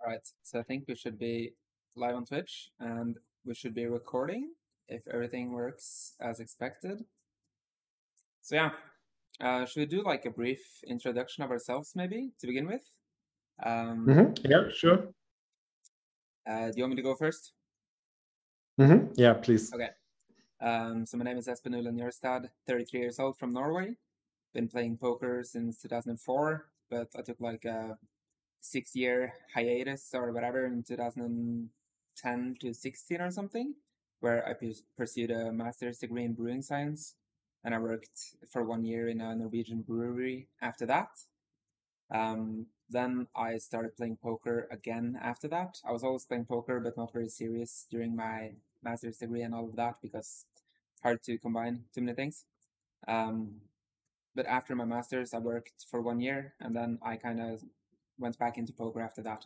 Right. So I think we should be live on Twitch and we should be recording if everything works as expected. So yeah, should we do like a brief introduction of ourselves maybe to begin with? Yeah, sure. Do you want me to go first? Yeah, please. Okay. So my name is Espen 33 years old from Norway. Been playing poker since 2004, but I took like a 6-year hiatus or whatever in 2010 to 16 or something, where I pursued a master's degree in brewing science, and I worked for 1 year in a Norwegian brewery after that. Then I started playing poker again after that. I was always playing poker, but not very serious during my master's degree and all of that because it's hard to combine too many things. But after my master's, I worked for 1 year, and then I kind of went back into poker after that.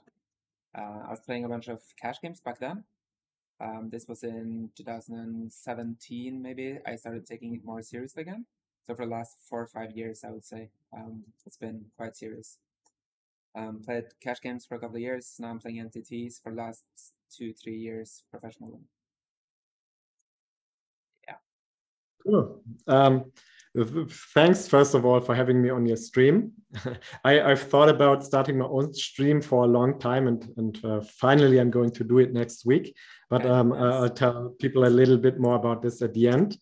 I was playing a bunch of cash games back then. This was in 2017, maybe. I started taking it more seriously again. So for the last 4 or 5 years, I would say it's been quite serious. Played cash games for a couple of years. Now I'm playing NTTs for the last 2-3 years professionally. Yeah. Cool. Thanks, first of all, for having me on your stream. I've thought about starting my own stream for a long time, and finally I'm going to do it next week. But Okay, nice. I'll tell people a little bit more about this at the end.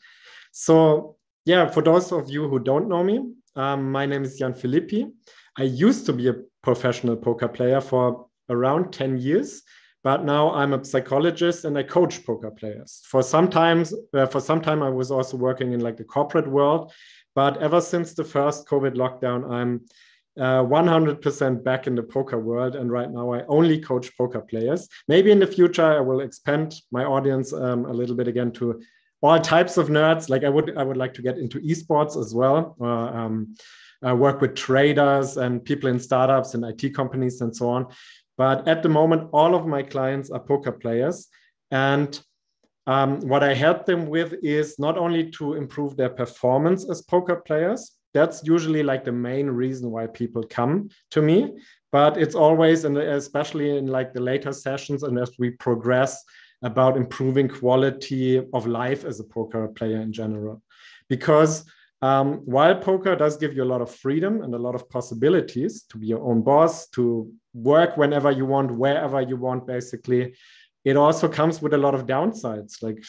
So yeah, for those of you who don't know me, my name is Jan Filippi. I used to be a professional poker player for around 10 years. But now I'm a psychologist and I coach poker players. For some time, I was also working in like the corporate world. But ever since the first COVID lockdown, I'm 100% back in the poker world. And right now, I only coach poker players. Maybe in the future, I will expand my audience a little bit again to all types of nerds. Like I would like to get into esports as well. Work with traders and people in startups and IT companies and so on. But at the moment, all of my clients are poker players. And what I help them with is not only to improve their performance as poker players. That's usually like the main reason why people come to me. But it's always, and especially in like the later sessions and as we progress, about improving quality of life as a poker player in general. Because while poker does give you a lot of freedom and a lot of possibilities to be your own boss, to work whenever you want, wherever you want, basically, it also comes with a lot of downsides. Like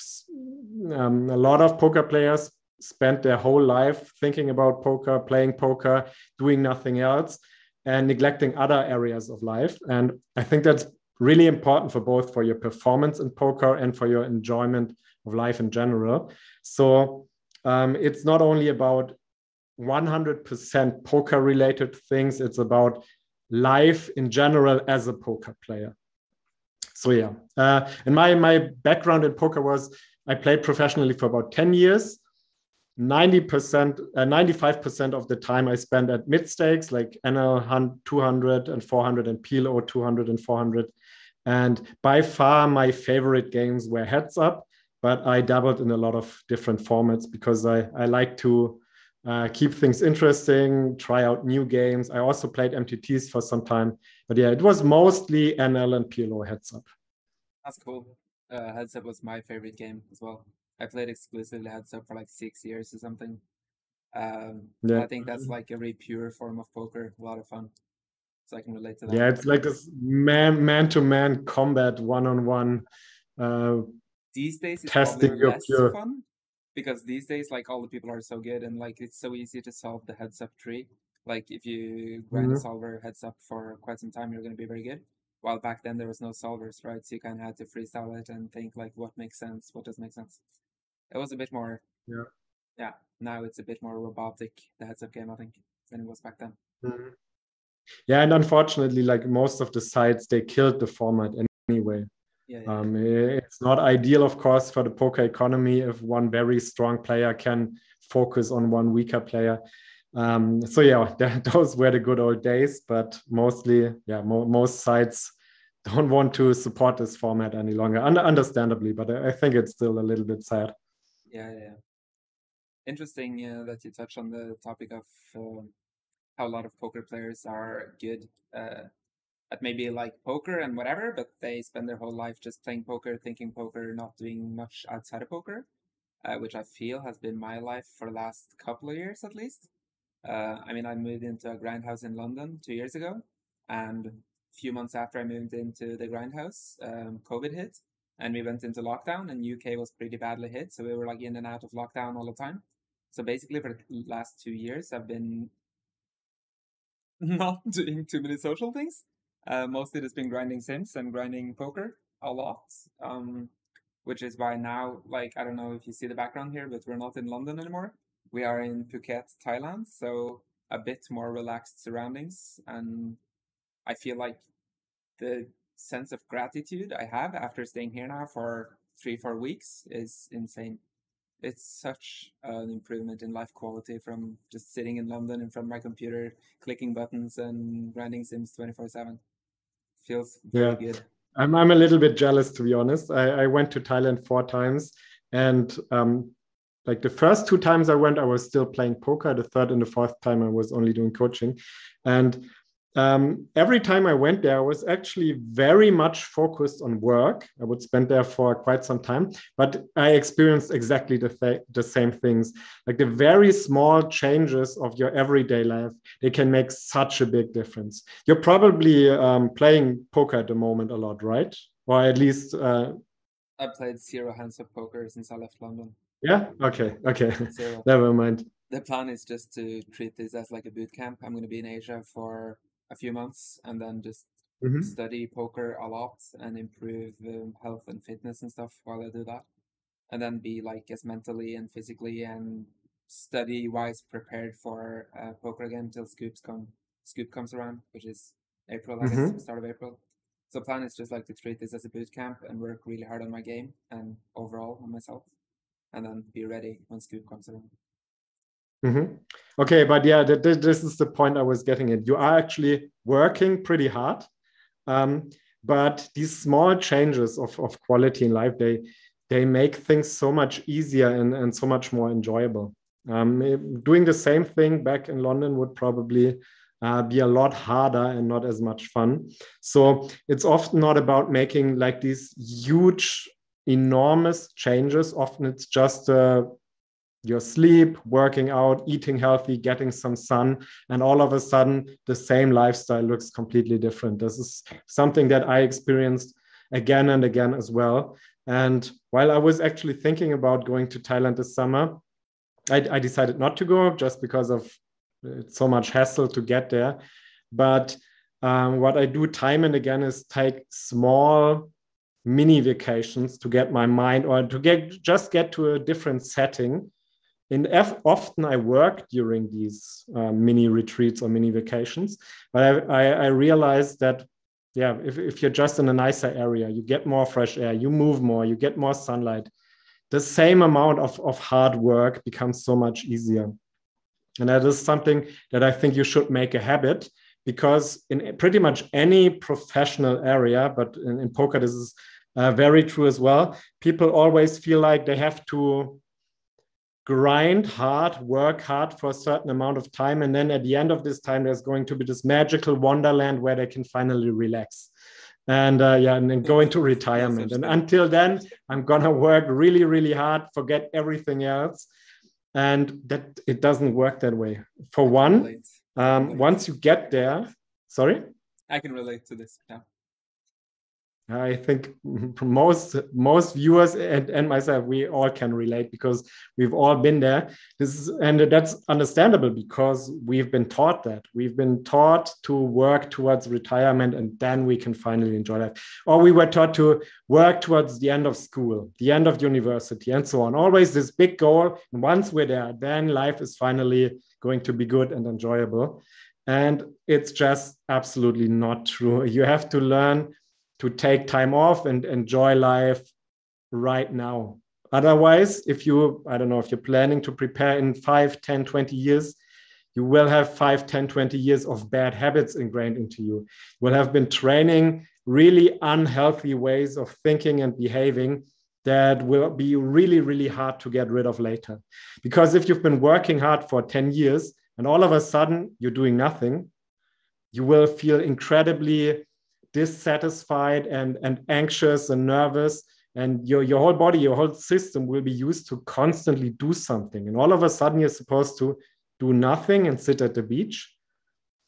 a lot of poker players spend their whole life thinking about poker, playing poker, doing nothing else, and neglecting other areas of life. And I think that's really important for both for your performance in poker and for your enjoyment of life in general. So it's not only about 100% poker related things, it's about life in general as a poker player. So yeah, and my background in poker was I played professionally for about 10 years. 90%, 95% of the time I spent at mid stakes like NL 200 and 400 and PLO 200 and 400. And by far my favorite games were heads up, but I dabbled in a lot of different formats because I like to keep things interesting, try out new games. I also played MTTs for some time, but yeah, it was mostly NL and PLO heads up. That's cool. Heads up was my favorite game as well. I played exclusively heads up for like 6 years or something. Yeah. I think that's like a very pure form of poker, a lot of fun. So I can relate to that. Yeah, it's like this man-to-man combat, one-on-one. These days it's testing probably your less pure. fun because these days like all the people are so good and like it's so easy to solve the heads up tree. Like if you grind a solver heads up for quite some time, you're going to be very good. While back then there was no solvers, right? So you kind of had to freestyle it and think like what makes sense, what doesn't make sense. It was a bit more, yeah. Now it's a bit more robotic, the heads up game, I think, than it was back then. Yeah, and unfortunately, like most of the sites, they killed the format anyway. Yeah. It's not ideal, of course, for the poker economy if one very strong player can focus on one weaker player. So yeah, those were the good old days, but mostly, yeah, most sites don't want to support this format any longer, understandably, but I think it's still a little bit sad. Yeah. Interesting that you touch on the topic of how a lot of poker players are good. at maybe like poker and whatever, but they spend their whole life just playing poker, thinking poker, not doing much outside of poker, which I feel has been my life for the last couple of years at least. I mean, I moved into a grindhouse in London 2 years ago, and a few months after I moved into the grindhouse, COVID hit, and we went into lockdown, and UK was pretty badly hit, so we were like in and out of lockdown all the time. So basically, for the last 2 years, I've been not doing too many social things. Mostly just been grinding Sims and grinding poker a lot. Which is why now, like, I don't know if you see the background here, but we're not in London anymore. We are in Phuket, Thailand, so a bit more relaxed surroundings. And I feel like the sense of gratitude I have after staying here now for 3-4 weeks is insane. It's such an improvement in life quality from just sitting in London in front of my computer, clicking buttons and grinding Sims 24/7. Feels very Yeah. good. I'm a little bit jealous, to be honest. I went to Thailand 4 times, and like the first 2 times I went, I was still playing poker. The third and the fourth time, I was only doing coaching. And every time I went there, I was actually very much focused on work. I would spend there for quite some time, but I experienced exactly the same things. Like the very small changes of your everyday life, they can make such a big difference. You're probably playing poker at the moment a lot, right? Or at least. I played 0 hands of poker since I left London. Yeah. Okay. Okay. 0. Never mind. The plan is just to treat this as like a boot camp. I'm going to be in Asia for a few months and then just Mhm. study poker a lot and improve health and fitness and stuff while I do that. And then be like as mentally and physically and study wise prepared for poker again until Scoop comes around, which is April, I guess, Mhm. start of April. So plan is just like to treat this as a boot camp and work really hard on my game and overall on myself, and then be ready when Scoop comes around. Mhm. Okay, but yeah, this is the point I was getting at. You are actually working pretty hard, um, but these small changes of quality in life, they make things so much easier and so much more enjoyable. Doing the same thing back in London would probably be a lot harder and not as much fun. Yeah. So it's often not about making like these huge, enormous changes. Often it's just your sleep, working out, eating healthy, getting some sun, and all of a sudden the same lifestyle looks completely different. This is something that I experienced again and again as well. And while I was actually thinking about going to Thailand this summer, I decided not to go just because of it's so much hassle to get there. But what I do time and again is take small mini vacations to get my mind or to get to a different setting. And often I work during these mini retreats or mini vacations, but I realized that, yeah, if you're just in a nicer area, you get more fresh air, you move more, you get more sunlight, the same amount of hard work becomes so much easier. And that is something that I think you should make a habit, because in pretty much any professional area, but in poker, this is very true as well, people always feel like they have to grind hard, work hard for a certain amount of time. And then at the end of this time, there's going to be this magical wonderland where they can finally relax. And yeah, and then go into No retirement. such And thing. until then, I'm gonna work really, really hard, forget everything else. And that it doesn't work that way. For I can one, relate. I can relate. once you get there, sorry. I can relate to this. Yeah. I think most viewers and myself, we all can relate because we've all been there. And that's understandable because we've been taught that. We've been taught to work towards retirement and then we can finally enjoy life. Or we were taught to work towards the end of school, the end of university, and so on. Always this big goal. And once we're there, then life is finally going to be good and enjoyable. And it's just absolutely not true. You have to learn to take time off and enjoy life right now. Otherwise, if you, I don't know, if you're planning to prepare in 5, 10, 20 years, you will have 5, 10, 20 years of bad habits ingrained into you. You will have been training really unhealthy ways of thinking and behaving that will be really, really hard to get rid of later. Because if you've been working hard for 10 years and all of a sudden you're doing nothing, you will feel incredibly dissatisfied and anxious and nervous, and your whole body, your whole system will be used to constantly do something, and all of a sudden you're supposed to do nothing and sit at the beach.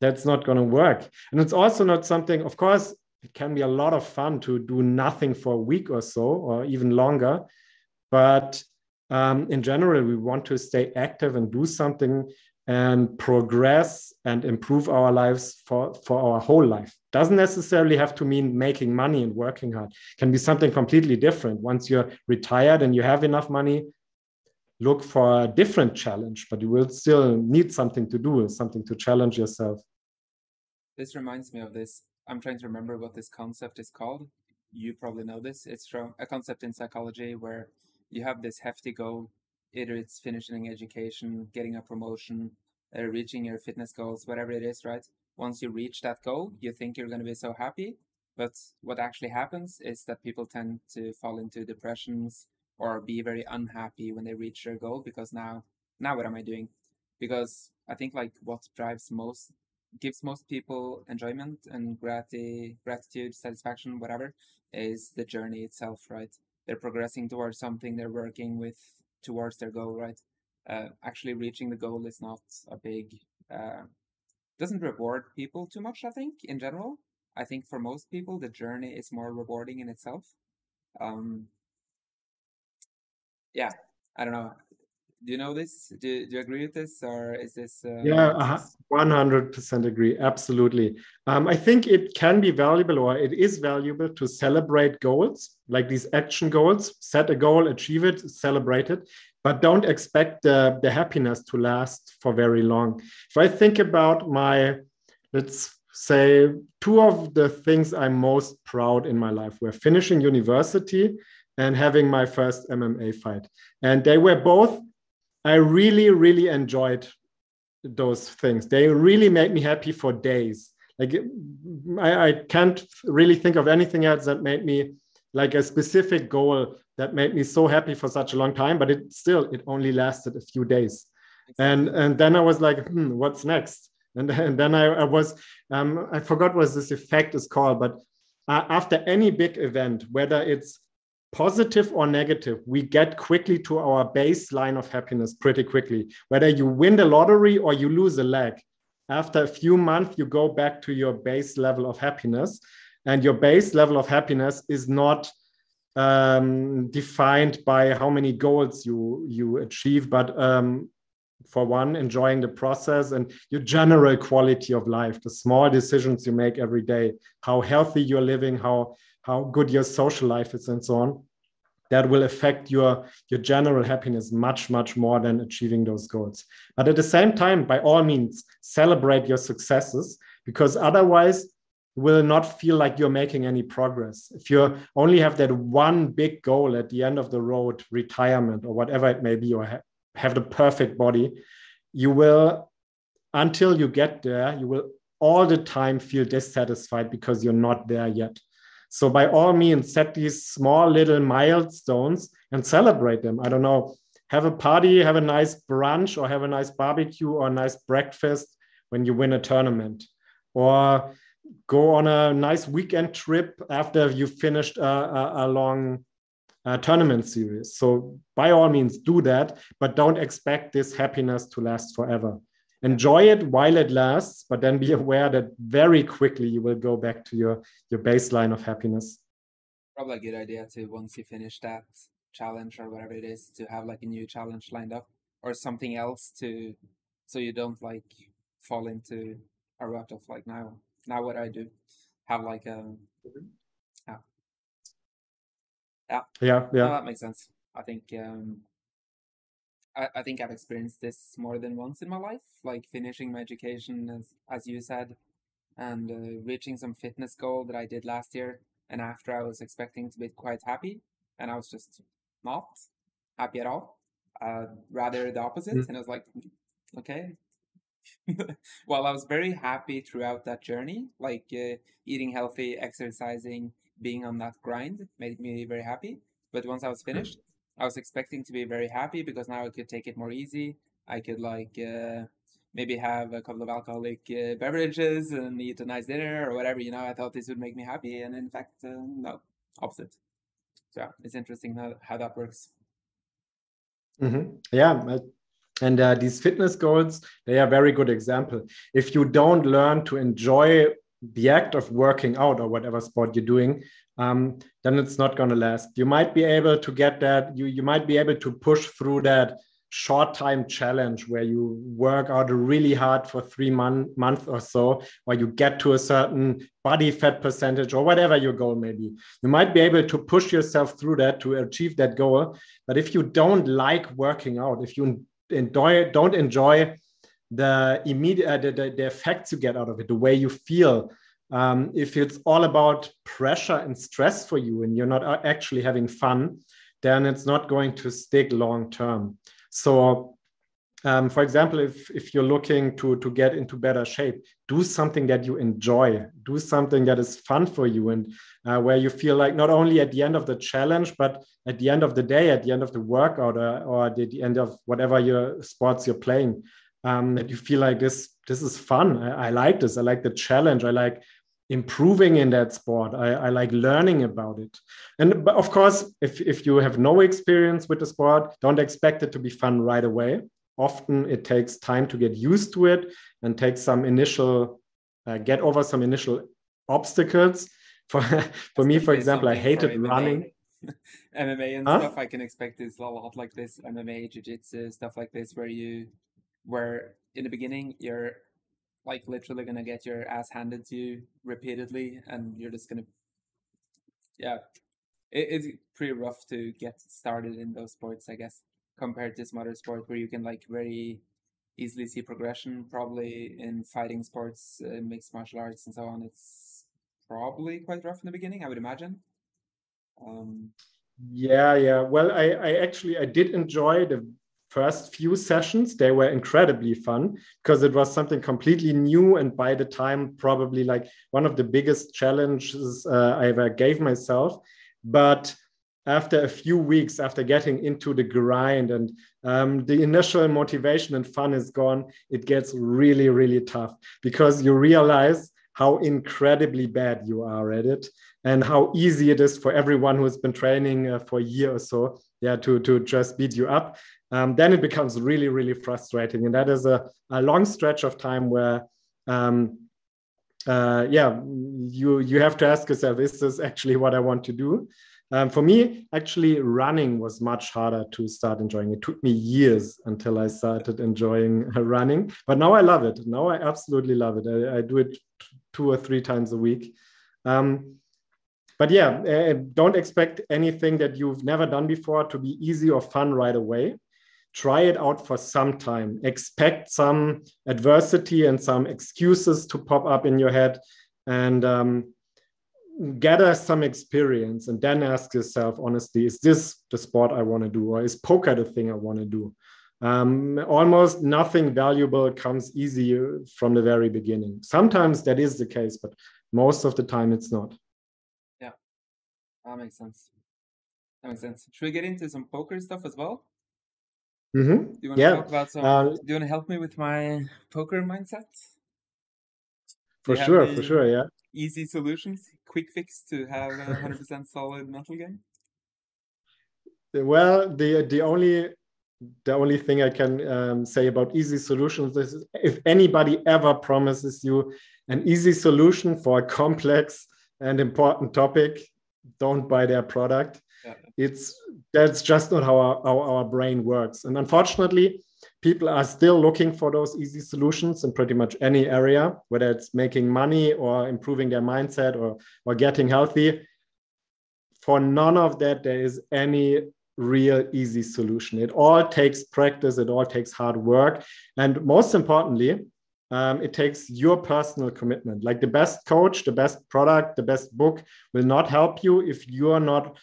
That's not going to work. And it's also not something, of course, it can be a lot of fun to do nothing for a week or so, or even longer. But in general, we want to stay active and do something and progress and improve our lives for our whole life. Doesn't necessarily have to mean making money and working hard. It can be something completely different. Once you're retired and you have enough money, look for a different challenge, but you will still need something to do, something to challenge yourself. This reminds me of this. I'm trying to remember what this concept is called. You probably know this. It's from a concept in psychology where you have this hefty goal. Either it's finishing education, getting a promotion, reaching your fitness goals, whatever it is, right? Once you reach that goal, you think you're going to be so happy. But what actually happens is that people tend to fall into depressions or be very unhappy when they reach their goal because now what am I doing? Because I think like what gives most people enjoyment and gratitude, satisfaction, whatever, is the journey itself, right? They're progressing towards something, they're working towards their goal, right? Actually reaching the goal is not a big, doesn't reward people too much, I think, in general. I think for most people, the journey is more rewarding in itself. Yeah, I don't know. Do you know this? Do you agree with this, or is this? Yeah, 100% agree. Absolutely. I think it can be valuable, or it is valuable to celebrate goals, like these action goals. Set a goal, achieve it, celebrate it, but don't expect the happiness to last for very long. If I think about let's say, two of the things I'm most proud in my life were finishing university and having my first MMA fight. And they were both, I really, really enjoyed those things. They really made me happy for days. Like I can't really think of anything else that made me like a specific goal that made me so happy for such a long time, but it only lasted a few days. Exactly. And then I was like, what's next? And then I was, I forgot what this effect is called, but after any big event, whether it's positive or negative, we get quickly to our baseline of happiness pretty quickly. Whether you win the lottery or you lose a leg, after a few months, you go back to your base level of happiness. And your base level of happiness is not defined by how many goals you achieve, but for one, enjoying the process and your general quality of life, the small decisions you make every day, how healthy you're living, how good your social life is, and so on. That will affect your general happiness much, much more than achieving those goals. But at the same time, by all means, celebrate your successes, because otherwise you will not feel like you're making any progress. If you only have that one big goal at the end of the road, retirement or whatever it may be, or have the perfect body, you will, until you get there, you will all the time feel dissatisfied because you're not there yet. So by all means, set these small little milestones and celebrate them. I don't know, have a party, have a nice brunch, or have a nice barbecue or a nice breakfast when you win a tournament, or go on a nice weekend trip after you've finished a long tournament series. So by all means, do that, but don't expect this happiness to last forever. Enjoy it while it lasts, but then be aware that very quickly you will go back to your baseline of happiness. Probably a good idea to, once you finish that challenge or whatever it is, to have like a new challenge lined up or something else so you don't like fall into a rut of like now what I do. Have like a yeah. Yeah. Yeah, No, yeah. that makes sense. I think I think I've experienced this more than once in my life, like finishing my education as you said, and reaching some fitness goal that I did last year. And after I was expecting to be quite happy, and I was just not happy at all. Rather the opposite. And I was like, okay. While I was very happy throughout that journey, like eating healthy, exercising, being on that grind made me very happy. But once I was finished, I was expecting to be very happy because now I could take it more easy. I could like maybe have a couple of alcoholic beverages and eat a nice dinner or whatever. I thought this would make me happy, and in fact, no, opposite. So yeah, it's interesting how that works. Yeah, and these fitness goals, they are a very good example. If you don't learn to enjoy the act of working out or whatever sport you're doing, then it's not going to last. You might be able to get that. You might be able to push through that short time challenge where you work out really hard for 3 months or so, or you get to a certain body fat percentage or whatever your goal may be. You might be able to push yourself through that to achieve that goal. But if you don't like working out, if you don't enjoy the immediate the effects you get out of it, the way you feel, if it's all about pressure and stress for you and you're not actually having fun, then it's not going to stick long term. So for example, if you're looking to get into better shape, do something that you enjoy, do something that is fun for you, and where you feel like not only at the end of the challenge, but at the end of the day, at the end of the workout, or at the end of whatever your sports you're playing, that you feel like this is fun. I like this. I like the challenge. I like improving in that sport. I like learning about it. And but of course, if you have no experience with the sport, don't expect it to be fun right away. Often it takes time to get used to it and take some initial, get over some initial obstacles. For me, for Especially example, I something for hated running. MMA and stuff. Huh? I can expect it's a lot like this. MMA, jiu-jitsu, stuff like this, where in the beginning you're like literally gonna get your ass handed to you repeatedly, and you're just gonna, yeah, it's pretty rough to get started in those sports, I guess, compared to some other sport where you can like very easily see progression. Probably in fighting sports, mixed martial arts, and so on, it's probably quite rough in the beginning, I would imagine. Um, Yeah. Well, I actually I did enjoy the first few sessions. They were incredibly fun because it was something completely new, and by the time probably like one of the biggest challenges I ever gave myself. But after a few weeks, after getting into the grind and the initial motivation and fun is gone, it gets really, really tough because you realize how incredibly bad you are at it and how easy it is for everyone who has been training for a year or so, yeah, to just beat you up. Then it becomes really, really frustrating. And that is a long stretch of time where, yeah, you have to ask yourself, is this actually what I want to do? For me, actually, running was much harder to start enjoying. It took me years until I started enjoying running, but now I love it. Now I absolutely love it. I do it 2 or 3 times a week. But yeah, don't expect anything that you've never done before to be easy or fun right away. Try it out for some time. Expect some adversity and some excuses to pop up in your head, and gather some experience, and then ask yourself honestly, is this the sport I want to do, or is poker the thing I want to do? Almost nothing valuable comes easy from the very beginning. Sometimes that is the case, but most of the time it's not. yeah, that makes sense. That makes sense. Should we get into some poker stuff as well? Do you want to Yeah, talk about some? Do you want to help me with my poker mindset? Do for you have sure, for any sure. Yeah. easy solutions, quick fix to have a 100% solid mental game? Well, the only thing I can say about easy solutions is if anybody ever promises you an easy solution for a complex and important topic, don't buy their product. Yeah, That's just not how our brain works. And unfortunately, people are still looking for those easy solutions in pretty much any area, whether it's making money or improving their mindset or getting healthy. For none of that, there is any real easy solution. It all takes practice, it all takes hard work. And most importantly, it takes your personal commitment. Like the best coach, the best product, the best book will not help you if you are not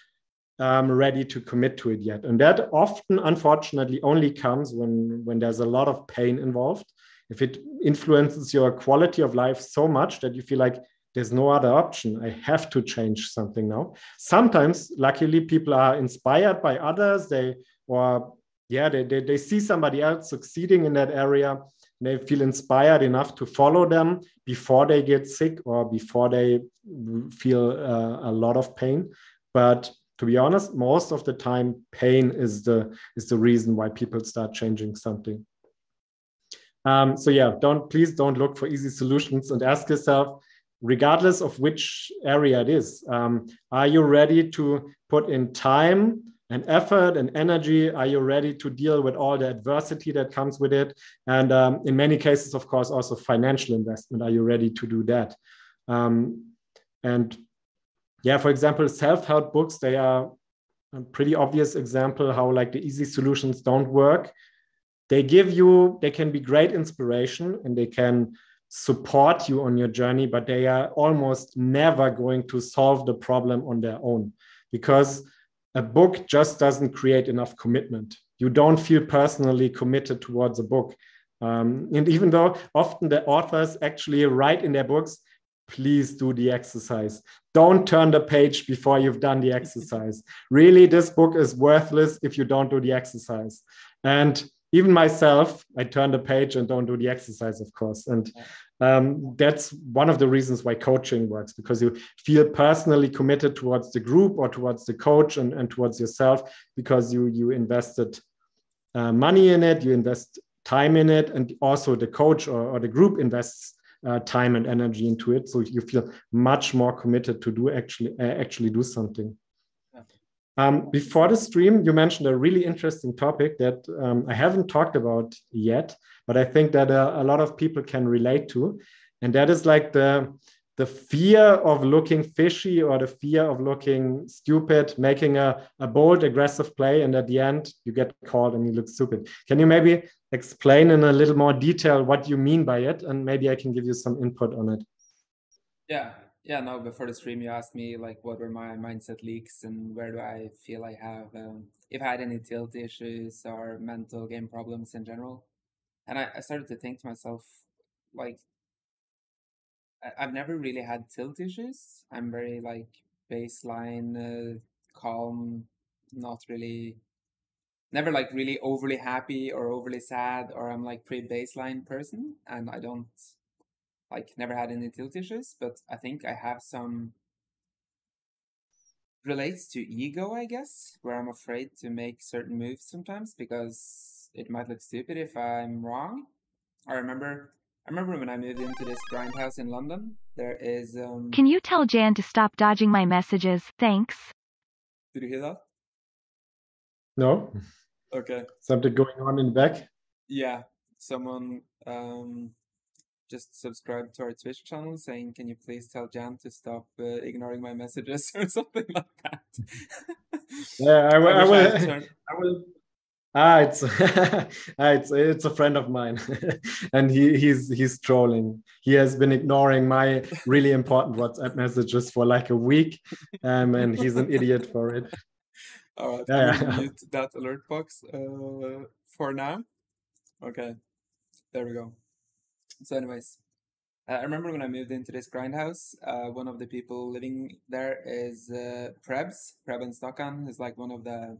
ready to commit to it yet. And that often, unfortunately, only comes when there's a lot of pain involved. If it influences your quality of life so much that you feel like there's no other option, I have to change something now. Sometimes, luckily, people are inspired by others. They see somebody else succeeding in that area, they feel inspired enough to follow them before they get sick or before they feel a lot of pain. But to be honest, most of the time, pain is the reason why people start changing something. So yeah, please don't look for easy solutions, and ask yourself, regardless of which area it is, are you ready to put in time and effort and energy? Are you ready to deal with all the adversity that comes with it? And in many cases, of course, also financial investment. Are you ready to do that? And yeah, for example, self-help books, they are a pretty obvious example how like the easy solutions don't work. They can be great inspiration and they can support you on your journey, but they are almost never going to solve the problem on their own, because a book just doesn't create enough commitment. You don't feel personally committed towards a book. And even though often the authors actually write in their books, please do the exercise. Don't turn the page before you've done the exercise. Really, this book is worthless if you don't do the exercise. And even myself, I turn the page and don't do the exercise, of course. And that's one of the reasons why coaching works, because you feel personally committed towards the group or towards the coach and towards yourself, because you invested money in it, you invest time in it, and also the coach or the group invests time and energy into it. So you feel much more committed to do actually do something. Before the stream, you mentioned a really interesting topic that I haven't talked about yet, but I think that a lot of people can relate to. And that is like the fear of looking fishy, or the fear of looking stupid, making a bold, aggressive play, and at the end, you get called and you look stupid. Can you maybe explain in a little more detail what you mean by it? And maybe I can give you some input on it. Yeah, no, before the stream, you asked me like what were my mindset leaks and where do I feel I have, if I had any tilt issues or mental game problems in general. And I started to think to myself, like, I've never really had tilt issues. I'm very like baseline, calm, not really, never like really overly happy or overly sad, or I'm like pretty baseline person, and I don't like never had any tilt issues. But I think I have some relates to ego, I guess, where I'm afraid to make certain moves sometimes because it might look stupid if I'm wrong. I remember when I moved into this grindhouse in London, there is Can you tell Jan to stop dodging my messages? Thanks. Did you hear that? No? Okay. Something going on in the back? Yeah. Someone just subscribed to our Twitch channel saying, "Can you please tell Jan to stop ignoring my messages," or something like that. Yeah, I will. It's it's a friend of mine, and he's trolling. He has been ignoring my really important WhatsApp messages for like a week, and he's an idiot for it. All right, I'm gonna mute that alert box for now. Okay, there we go. So, anyways, I remember when I moved into this grindhouse, one of the people living there is Preben Stokkan is like one of the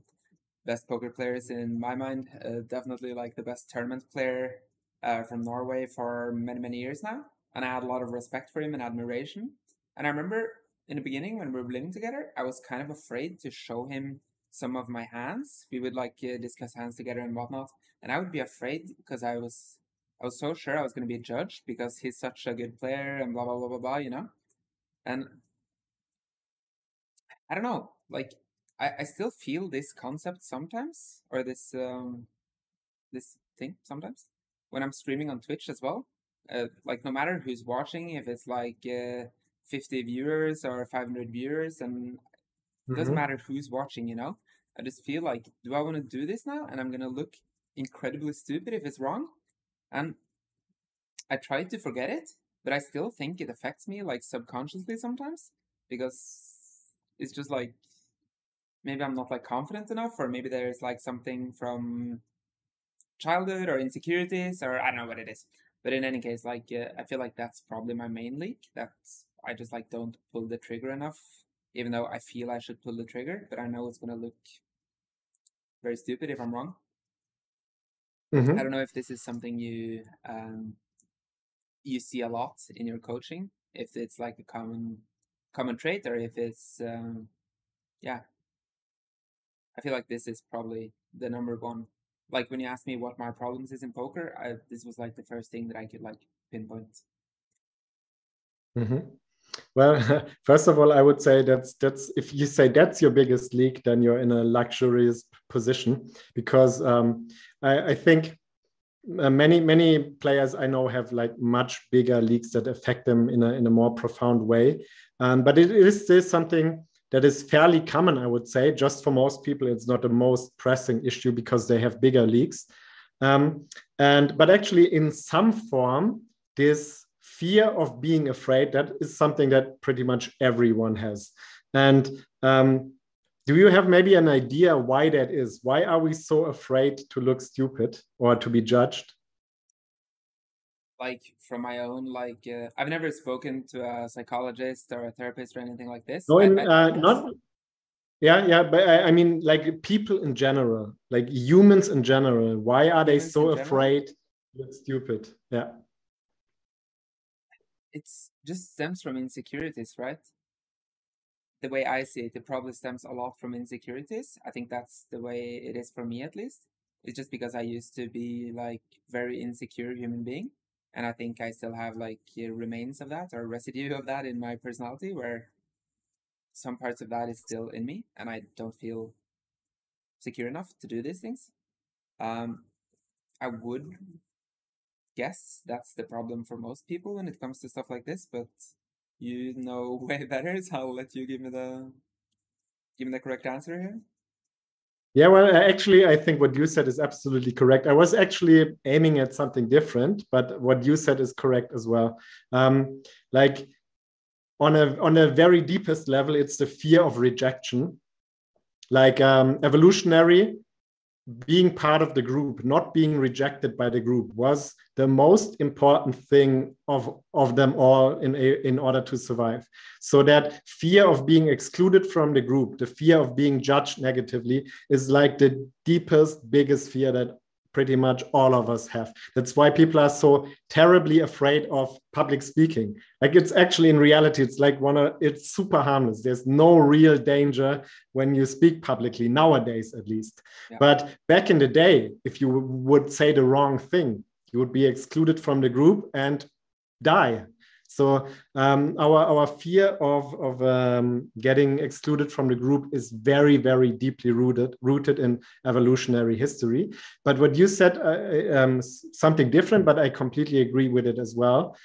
best poker players in my mind. Definitely like the best tournament player from Norway for many, many years now. And I had a lot of respect for him and admiration. And I remember in the beginning when we were living together, I was kind of afraid to show him some of my hands. We would like discuss hands together and whatnot. And I would be afraid because I was so sure I was going to be judged because he's such a good player and blah, blah, blah, blah, blah, you know? And I don't know, like, I still feel this concept sometimes, or this thing sometimes when I'm streaming on Twitch as well. Like no matter who's watching, if it's like 50 viewers or 500 viewers, and it doesn't matter who's watching, you know. I just feel like, do I want to do this now? And I'm gonna look incredibly stupid if it's wrong. And I try to forget it, but I still think it affects me like subconsciously sometimes, because it's just like maybe I'm not like confident enough, or maybe there's like something from childhood or insecurities, or I don't know what it is. But in any case, like I feel like that's probably my main leak. That's I just like don't pull the trigger enough, even though I feel I should pull the trigger, but I know it's gonna look very stupid if I'm wrong. Mhm. I don't know if this is something you you see a lot in your coaching, if it's like a common trait, or if it's yeah. I feel like this is probably the number one. Like when you asked me what my problems is in poker, this was like the first thing that I could like pinpoint. Mhm. Well, first of all, I would say that's if you say that's your biggest league, then you're in a luxurious position, because I think many players I know have like much bigger leagues that affect them in a more profound way. But it is still something that is fairly common, I would say. Just for most people, it's not the most pressing issue because they have bigger leagues. But actually, in some form, this fear of being afraid, that is something that pretty much everyone has. And do you have maybe an idea why that is? Why are we so afraid to look stupid or to be judged? Like from my own, like I've never spoken to a psychologist or a therapist or anything like this. No, not yeah, but I mean, like people in general, like humans in general. Why are they Humans so in general, afraid to look stupid? Yeah. it's just stems from insecurities, right? The way I see it, it probably stems a lot from insecurities. I think that's the way it is for me, at least. It's just because I used to be like very insecure human being, and I think I still have like remains of that or residue of that in my personality, where some parts of that is still in me, and I don't feel secure enough to do these things. Um, I would guess that's the problem for most people when it comes to stuff like this, but you know way better, so I'll let you give me the correct answer here. Yeah, well, actually, I think what you said is absolutely correct. I was actually aiming at something different, but what you said is correct as well. Like on a very deepest level, it's the fear of rejection. Like evolutionary, being part of the group, not being rejected by the group, was the most important thing of them all in order to survive. So that fear of being excluded from the group, the fear of being judged negatively, is like the deepest, biggest fear that pretty much all of us have. That's why people are so terribly afraid of public speaking. Like it's actually in reality, it's like it's super harmless. There's no real danger when you speak publicly nowadays, at least. Yeah. But back in the day, if you would say the wrong thing, you would be excluded from the group and die. So our fear of getting excluded from the group is very, very deeply rooted in evolutionary history. But what you said, something different, but I completely agree with it as well.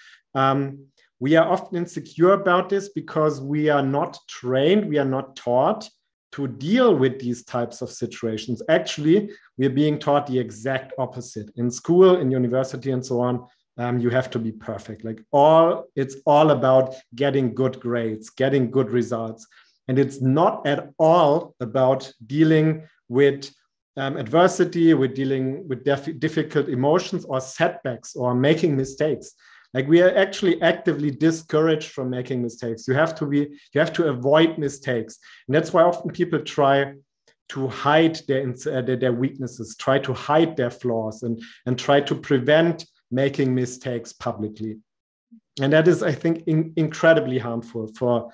We are often insecure about this because we are not trained, we are not taught to deal with these types of situations. Actually, we're being taught the exact opposite. In school, in university, and so on, you have to be perfect. Like it's all about getting good grades, getting good results. And it's not at all about dealing with adversity, with dealing with difficult emotions or setbacks or making mistakes. Like we are actually actively discouraged from making mistakes. You have to avoid mistakes. And that's why often people try to hide their weaknesses, try to hide their flaws, and try to prevent making mistakes publicly. And that is, I think, incredibly harmful for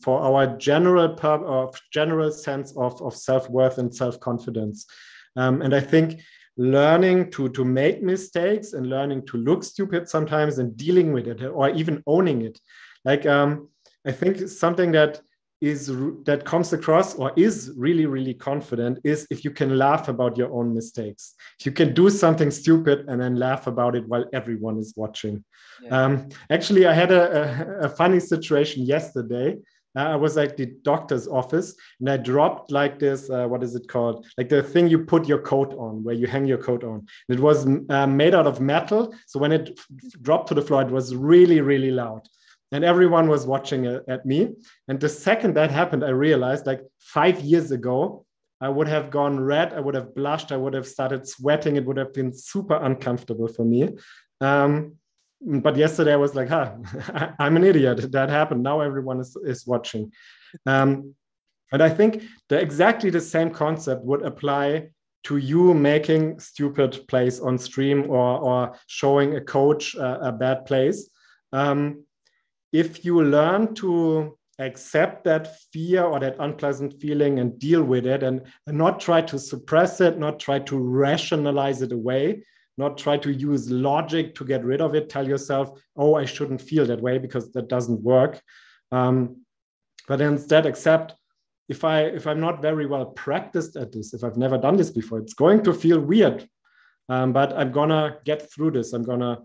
our general sense of self-worth and self-confidence. And I think learning to make mistakes and learning to look stupid sometimes and dealing with it or even owning it, like I think something that comes across or is really, really confident is if you can laugh about your own mistakes. If you can do something stupid and then laugh about it while everyone is watching. Yeah. Actually, I had a funny situation yesterday. I was at the doctor's office and I dropped like this, what is it called? Like the thing you put your coat on, where you hang your coat on. It was made out of metal. So when it dropped to the floor, it was really, really loud. And everyone was watching at me. And the second that happened, I realized like 5 years ago, I would have gone red. I would have blushed. I would have started sweating. It would have been super uncomfortable for me. But yesterday I was like, I'm an idiot. That happened. Now everyone is watching. And I think that exactly the same concept would apply to you making stupid plays on stream or showing a coach a bad plays. If you learn to accept that fear or that unpleasant feeling and deal with it and not try to suppress it, not try to rationalize it away, not try to use logic to get rid of it, tell yourself, oh, I shouldn't feel that way, because that doesn't work. But instead accept, if I'm not very well practiced at this, if I've never done this before, it's going to feel weird. But I'm gonna get through this. I'm gonna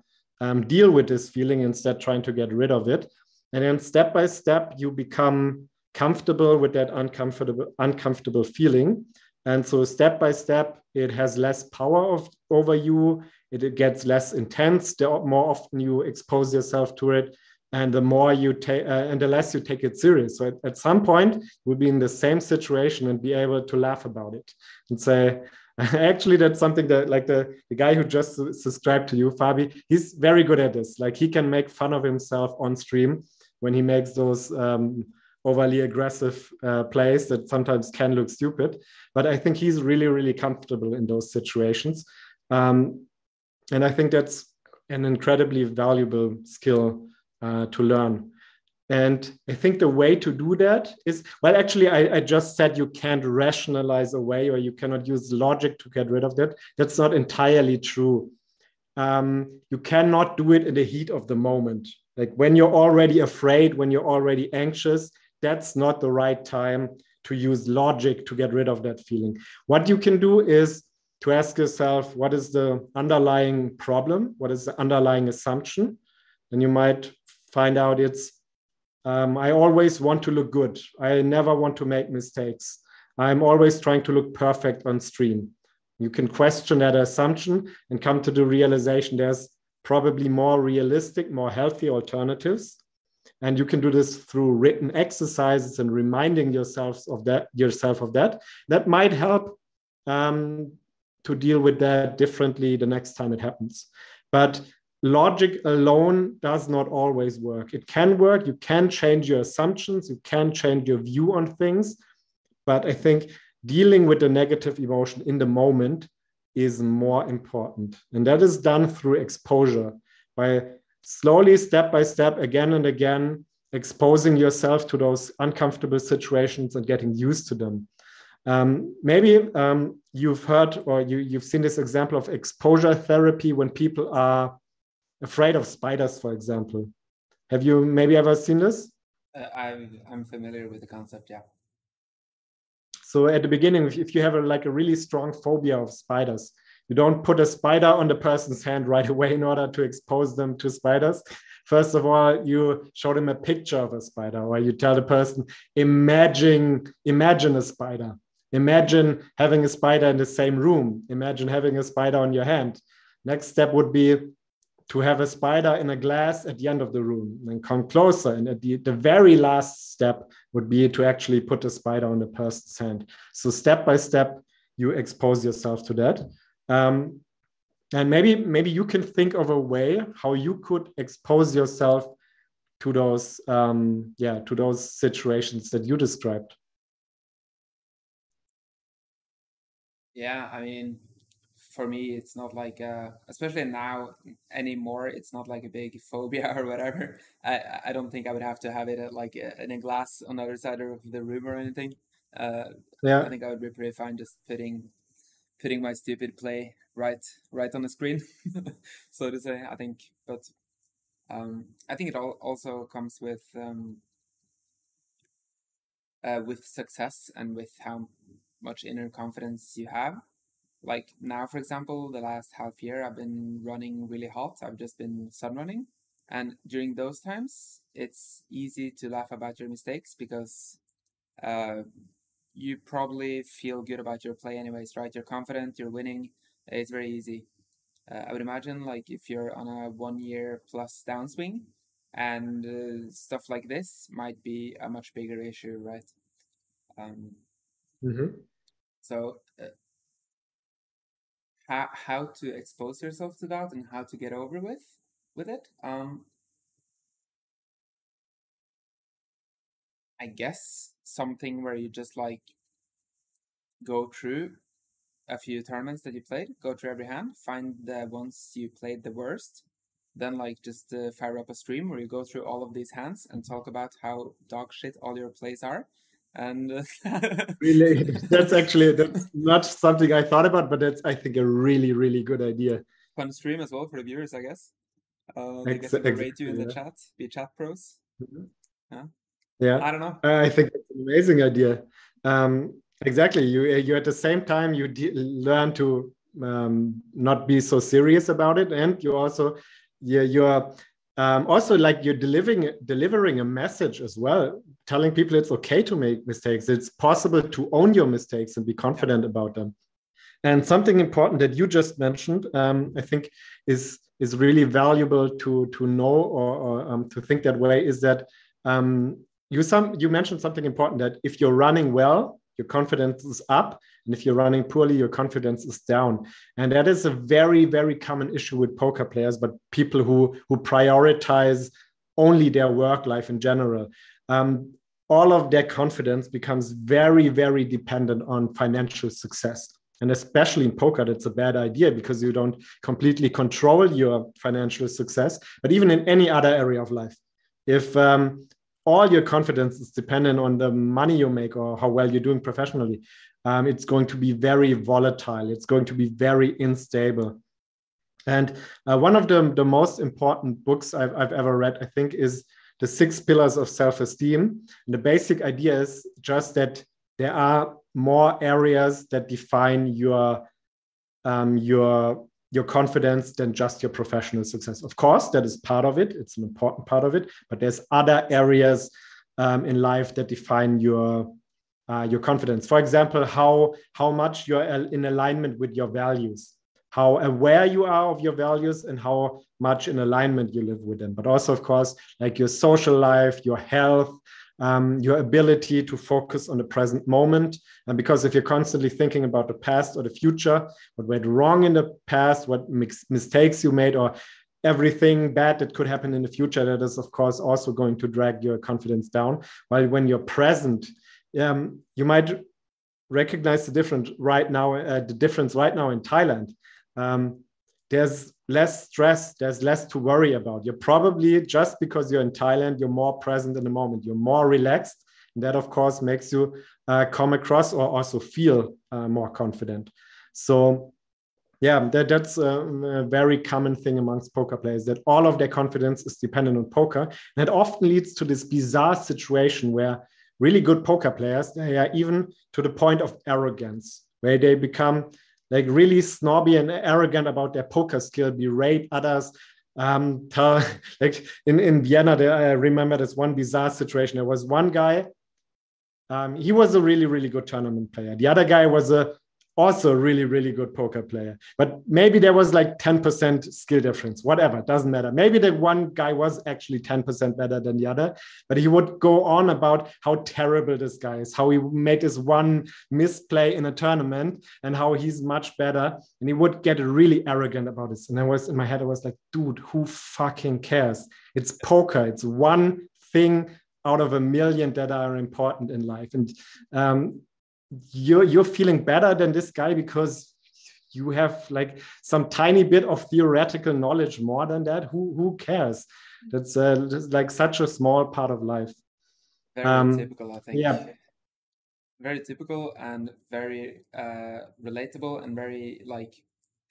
deal with this feeling instead trying to get rid of it. And then step by step, you become comfortable with that uncomfortable feeling. And so step by step, it has less power over you. It gets less intense. The more often you expose yourself to it, and the more you take, and the less you take it serious. So at some point, you'll be in the same situation and be able to laugh about it and say, actually, that's something that, like the guy who just subscribed to you, Fabi, he's very good at this. Like, he can make fun of himself on stream when he makes those overly aggressive plays that sometimes can look stupid. But I think he's really, really comfortable in those situations. And I think that's an incredibly valuable skill to learn. And I think the way to do that is, well, actually, I just said you can't rationalize away, or you cannot use logic to get rid of that. That's not entirely true. You cannot do it in the heat of the moment. Like when you're already afraid, when you're already anxious, that's not the right time to use logic to get rid of that feeling. What you can do is to ask yourself, what is the underlying problem? What is the underlying assumption? And you might find out it's, I always want to look good. I never want to make mistakes. I'm always trying to look perfect on stream. You can question that assumption and come to the realization there's probably more realistic, more healthy alternatives. And you can do this through written exercises and reminding yourself of that. That might help to deal with that differently the next time it happens. But logic alone does not always work. It can work. You can change your assumptions. You can change your view on things. But I think dealing with the negative emotion in the moment is more important. And that is done through exposure, by slowly, step by step, again and again, exposing yourself to those uncomfortable situations and getting used to them. Maybe you've heard, or you've seen this example of exposure therapy when people are afraid of spiders, for example. Have you maybe ever seen this? I'm familiar with the concept, yeah. So at the beginning, if you have a really strong phobia of spiders, you don't put a spider on the person's hand right away in order to expose them to spiders. First of all, you show them a picture of a spider, or you tell the person, imagine a spider. Imagine having a spider in the same room. Imagine having a spider on your hand. Next step would be to have a spider in a glass at the end of the room, and come closer. And at the very last step would be to actually put a spider on the person's hand. So step by step, you expose yourself to that. And maybe you can think of a way how you could expose yourself to those to those situations that you described. Yeah, I mean, for me, it's not like, especially now anymore, it's not like a big phobia or whatever. I don't think I would have to have it like in a glass on the other side of the room or anything. I think I would be pretty fine just putting my stupid play right on the screen, so to say. I think, but I think it also comes with success and with how much inner confidence you have. Like now, for example, the last half year, I've been running really hot. I've just been sun running. And during those times, it's easy to laugh about your mistakes because you probably feel good about your play anyways, right? You're confident, you're winning. It's very easy. I would imagine, like, if you're on a 1 year plus downswing, and stuff like this might be a much bigger issue, right? So how to expose yourself to that and how to get over with it. I guess something where you just like go through a few tournaments that you played, go through every hand, find the ones you played the worst, then like just fire up a stream where you go through all of these hands and talk about how dog shit all your plays are. And really, that's not something I thought about, but that's, I think, a really, really good idea. Fun stream as well for the viewers, I guess. They get to berate you in the chat, be chat pros. Yeah, I don't know. I think it's an amazing idea. Exactly. You at the same time you learn to not be so serious about it, and you also you're also like you're delivering a message as well, telling people it's okay to make mistakes. It's possible to own your mistakes and be confident about them. And something important that you just mentioned, I think, is really valuable to know or to think that way, is that you mentioned something important, that if you're running well, your confidence is up, and if you're running poorly, your confidence is down. And that is a very, very common issue with poker players, but people who prioritize only their work life in general. All of their confidence becomes very, very dependent on financial success. And especially in poker, that's a bad idea, because you don't completely control your financial success. But even in any other area of life, if all your confidence is dependent on the money you make or how well you're doing professionally, it's going to be very volatile. It's going to be very unstable. And one of the most important books I've ever read, I think, is The Six Pillars of Self-Esteem. And the basic idea is just that there are more areas that define your confidence than just your professional success. Of course, that is part of it. It's an important part of it, but there's other areas in life that define your confidence. For example, how much you're in alignment with your values, how aware you are of your values, and how much in alignment you live with them. But also, of course, like your social life, your health, your ability to focus on the present moment. And because if you're constantly thinking about the past or the future, what went wrong in the past, what mistakes you made, or everything bad that could happen in the future, that is, of course, also going to drag your confidence down. While when you're present, you might recognize the difference right now in Thailand. There's less stress, there's less to worry about. You're probably, just because you're in Thailand, you're more present in the moment, you're more relaxed. And that, of course, makes you come across or also feel more confident. So yeah, that's a very common thing amongst poker players, that all of their confidence is dependent on poker. And it often leads to this bizarre situation where really good poker players, they are even to the point of arrogance, where they become like really snobby and arrogant about their poker skill, berate others. Like in Vienna, I remember this one bizarre situation. There was one guy, he was a really, really good tournament player. The other guy was also a really, really good poker player. But maybe there was like 10% skill difference, whatever, it doesn't matter. Maybe the one guy was actually 10% better than the other, but he would go on about how terrible this guy is, how he made this one misplay in a tournament and how he's much better. And he would get really arrogant about this. And I was in my head, I was like, dude, who fucking cares? It's poker. It's one thing out of a million that are important in life. And you're feeling better than this guy because you have like some tiny bit of theoretical knowledge more than that. Who cares? That's like such a small part of life. Very typical, I think. Yeah. Very typical and very relatable, and very like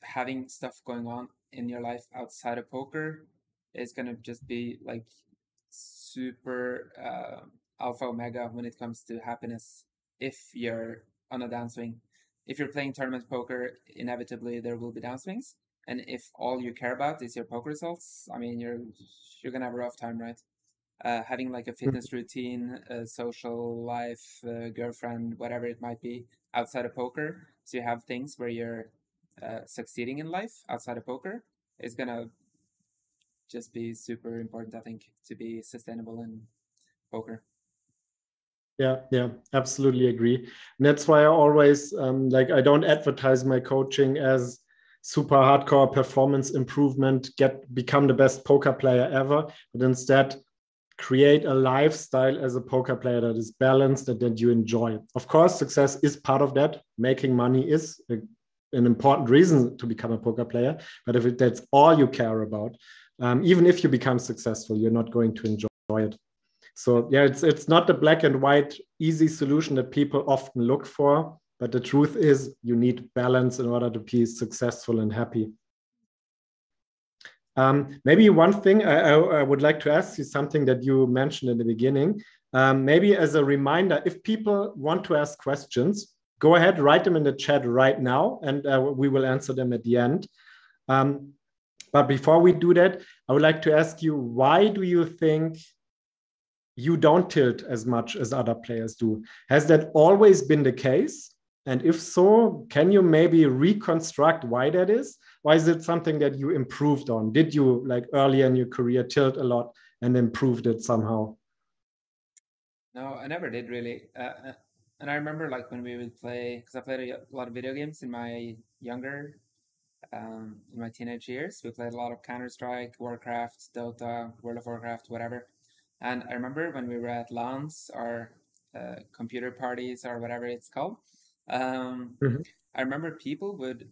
having stuff going on in your life outside of poker is going to just be like super alpha omega when it comes to happiness. If you're on a downswing, if you're playing tournament poker, inevitably there will be downswings. And if all you care about is your poker results, I mean, you're gonna have a rough time, right? Having like a fitness routine, a social life, girlfriend, whatever it might be outside of poker. So you have things where you're succeeding in life outside of poker is gonna just be super important, I think, to be sustainable in poker. Yeah, absolutely agree. And that's why I always like, I don't advertise my coaching as super hardcore performance improvement, become the best poker player ever, but instead create a lifestyle as a poker player that is balanced and that you enjoy. Of course, success is part of that. Making money is an important reason to become a poker player. But if that's all you care about, even if you become successful, you're not going to enjoy it. So yeah, it's not the black and white easy solution that people often look for. But the truth is you need balance in order to be successful and happy. Maybe one thing I would like to ask you, something that you mentioned in the beginning, maybe as a reminder, if people want to ask questions, go ahead, write them in the chat right now, and we will answer them at the end. But before we do that, I would like to ask you, why do you think you don't tilt as much as other players do? Has that always been the case? And if so, can you maybe reconstruct why that is? Or is it something that you improved on? Did you, like earlier in your career, tilt a lot and improved it somehow? No, I never did really. And I remember like when we would play, because I played a lot of video games in my in my teenage years. We played a lot of Counter-Strike, Warcraft, Dota, World of Warcraft, whatever. And I remember when we were at LANs or computer parties or whatever it's called, I remember people would,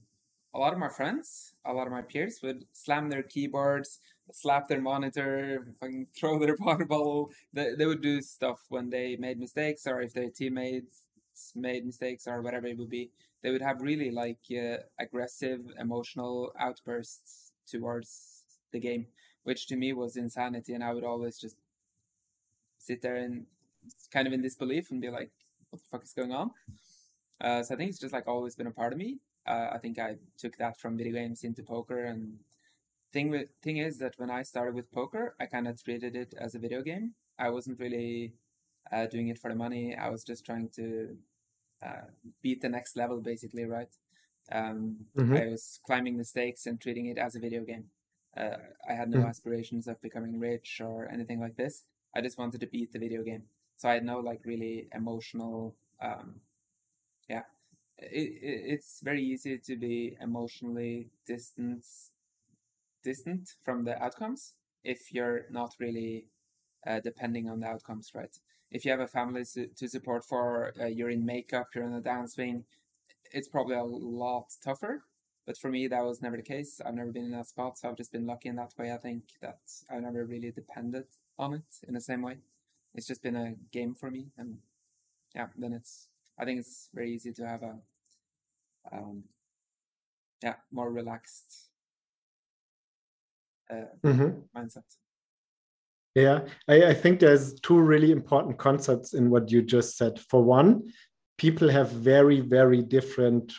a lot of my friends, a lot of my peers would slam their keyboards, slap their monitor, fucking throw their water bottle. They would do stuff when they made mistakes, or if their teammates made mistakes or whatever it would be. They would have really like aggressive emotional outbursts towards the game, which to me was insanity. And I would always just sit there and kind of in disbelief and be like, what the fuck is going on? So I think it's just like always been a part of me. I think I took that from video games into poker. And thing is that when I started with poker, I kind of treated it as a video game. I wasn't really doing it for the money. I was just trying to beat the next level, basically, right? I was climbing the stakes and treating it as a video game. I had no aspirations of becoming rich or anything like this. I just wanted to beat the video game. So I had no like really emotional, it's very easy to be emotionally distant from the outcomes if you're not really depending on the outcomes, right? If you have a family to support for, you're in makeup, you're in a downswing, it's probably a lot tougher. But for me, that was never the case. I've never been in that spot, so I've just been lucky in that way. I think that I've never really depended on it in the same way. It's just been a game for me, and yeah, then I think it's very easy to have a more relaxed mindset. Yeah, I think there's two really important concepts in what you just said. For one, people have very, very different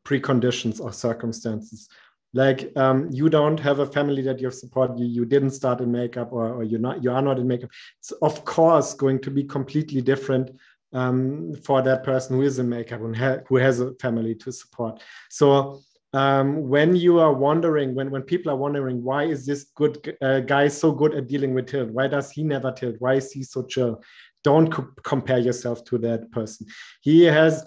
preconditions or circumstances. Like you don't have a family that you support. You didn't start in makeup, or you are not in makeup. It's of course going to be completely different for that person who is in makeup and who has a family to support. So when you are wondering, when people are wondering, why is this good guy so good at dealing with tilt? Why does he never tilt? Why is he so chill? Don't compare yourself to that person. He has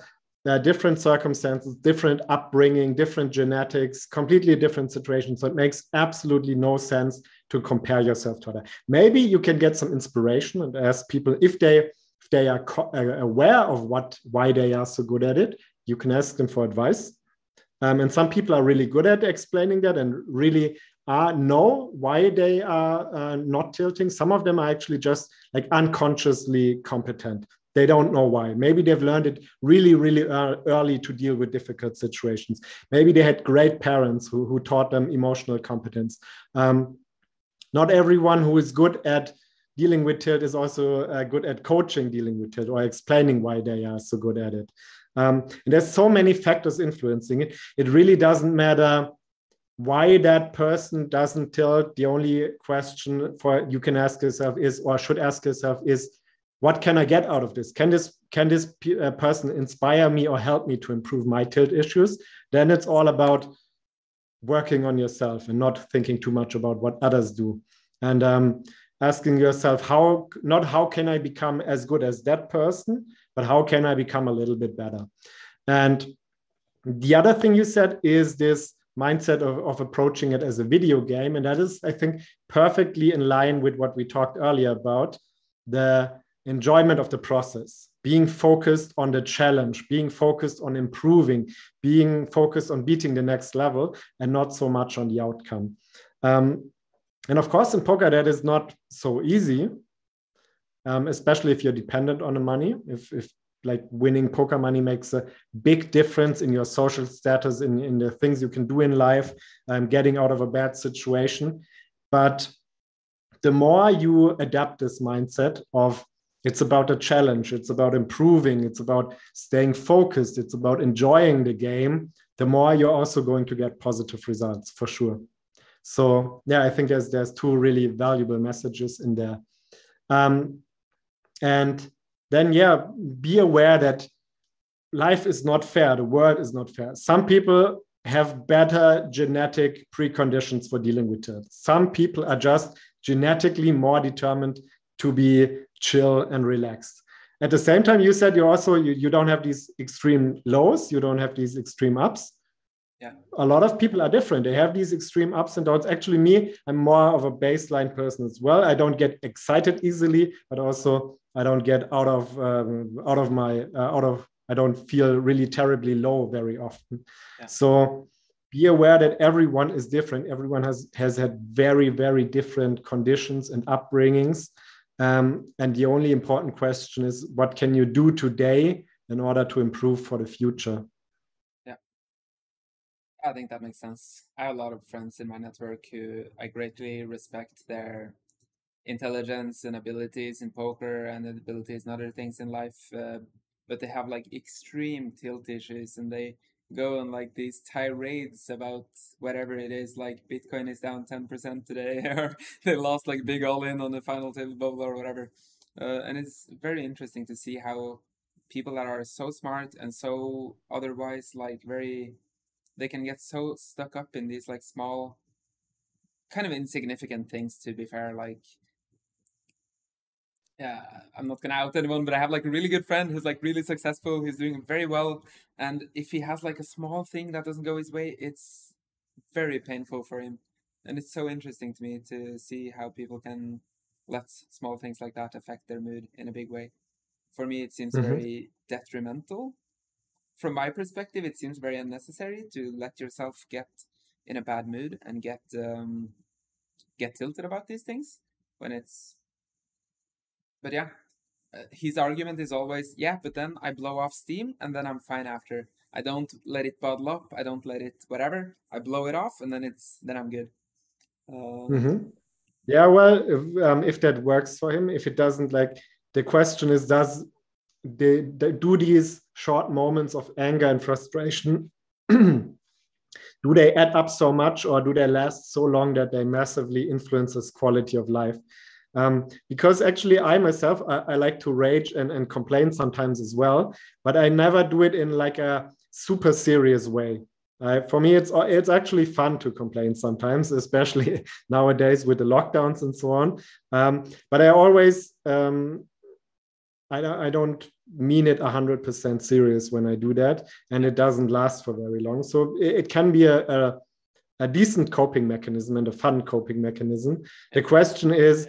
different circumstances, different upbringing, different genetics, completely different situations. So it makes absolutely no sense to compare yourself to that. Maybe you can get some inspiration and ask people if they are aware of why they are so good at it. You can ask them for advice. And some people are really good at explaining that and really know why they are not tilting. Some of them are actually just like unconsciously competent. They don't know why. Maybe they've learned it really, really early to deal with difficult situations. Maybe they had great parents who taught them emotional competence. Not everyone who is good at dealing with tilt is also good at coaching dealing with tilt or explaining why they are so good at it. And there's so many factors influencing it. It really doesn't matter why that person doesn't tilt. The only question you can ask yourself is, or should ask yourself is, what can I get out of this? Can this person inspire me or help me to improve my tilt issues? Then it's all about working on yourself and not thinking too much about what others do. And asking yourself, not how can I become as good as that person, but how can I become a little bit better? And the other thing you said is this mindset of approaching it as a video game. And that is, I think, perfectly in line with what we talked earlier about, the enjoyment of the process, being focused on the challenge, being focused on improving, being focused on beating the next level, and not so much on the outcome. And of course, in poker, that is not so easy, especially if you're dependent on the money. If like winning poker money makes a big difference in your social status, in the things you can do in life, getting out of a bad situation. But the more you adapt this mindset of it's about a challenge, it's about improving, it's about staying focused, it's about enjoying the game, the more you're also going to get positive results, for sure. So yeah, I think there's two really valuable messages in there. And then, yeah, be aware that life is not fair. The world is not fair. Some people have better genetic preconditions for dealing with it. Some people are just genetically more determined to be chill and relaxed. At the same time, you said you don't have these extreme lows, you don't have these extreme ups. Yeah. A lot of people are different. They have these extreme ups and downs. Actually, me, I'm more of a baseline person as well. I don't get excited easily, but also I don't get I don't feel really terribly low very often. Yeah. So be aware that everyone is different. Everyone has had very, very different conditions and upbringings. And the only important question is, what can you do today in order to improve for the future? Yeah, I think that makes sense. I have a lot of friends in my network who I greatly respect their intelligence and abilities in poker and abilities and other things in life, but they have like extreme tilt issues, and they go on like these tirades about whatever it is, like Bitcoin is down 10% today, or they lost like big all in on the final table bubble or whatever. And it's very interesting to see how people that are so smart and so otherwise like they can get so stuck up in these like small, kind of insignificant things, to be fair. Like, yeah, I'm not gonna out anyone, but I have like a really good friend who's like really successful, who's doing very well, and if he has like a small thing that doesn't go his way, it's very painful for him. And it's so interesting to me to see how people can let small things like that affect their mood in a big way. For me, it seems very detrimental. From my perspective, it seems very unnecessary to let yourself get in a bad mood and get tilted about these things when it's. But yeah, his argument is always, yeah, but then I blow off steam and then I'm fine after. I don't let it bottle up. I don't let it whatever. I blow it off and then I'm good. Yeah, well, if that works for him, if it doesn't, like the question is, do these short moments of anger and frustration do they add up so much, or do they last so long that they massively influence his quality of life? Because actually I myself, I like to rage and complain sometimes as well, but I never do it in like a super serious way. For me, it's actually fun to complain sometimes, especially nowadays with the lockdowns and so on. But I always, I don't mean it 100% serious when I do that, and it doesn't last for very long. So it can be a decent coping mechanism and a fun coping mechanism. The question is,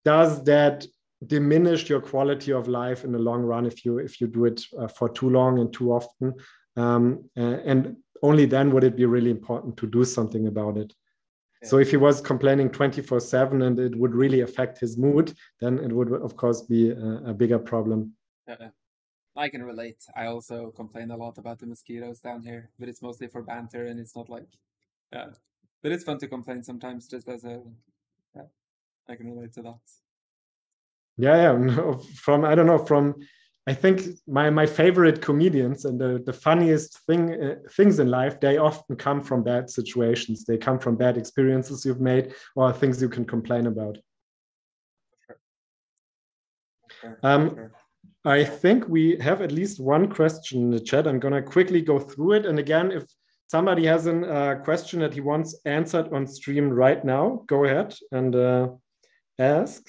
does that diminish your quality of life in the long run if you do it for too long and too often? And only then would it be really important to do something about it. Yeah. So if he was complaining 24/7 and it would really affect his mood, then it would, of course, be a bigger problem. Yeah. I can relate. I also complain a lot about the mosquitoes down here, but it's mostly for banter, and it's not like, yeah. But it's fun to complain sometimes, just as a, yeah, I can relate to that. Yeah. I don't know, I think my favorite comedians and the funniest things in life, they often come from bad situations. They come from bad experiences you've made or things you can complain about. Sure. I think we have at least one question in the chat. I'm going to quickly go through it. And again, if somebody has a question that he wants answered on stream right now, go ahead and ask.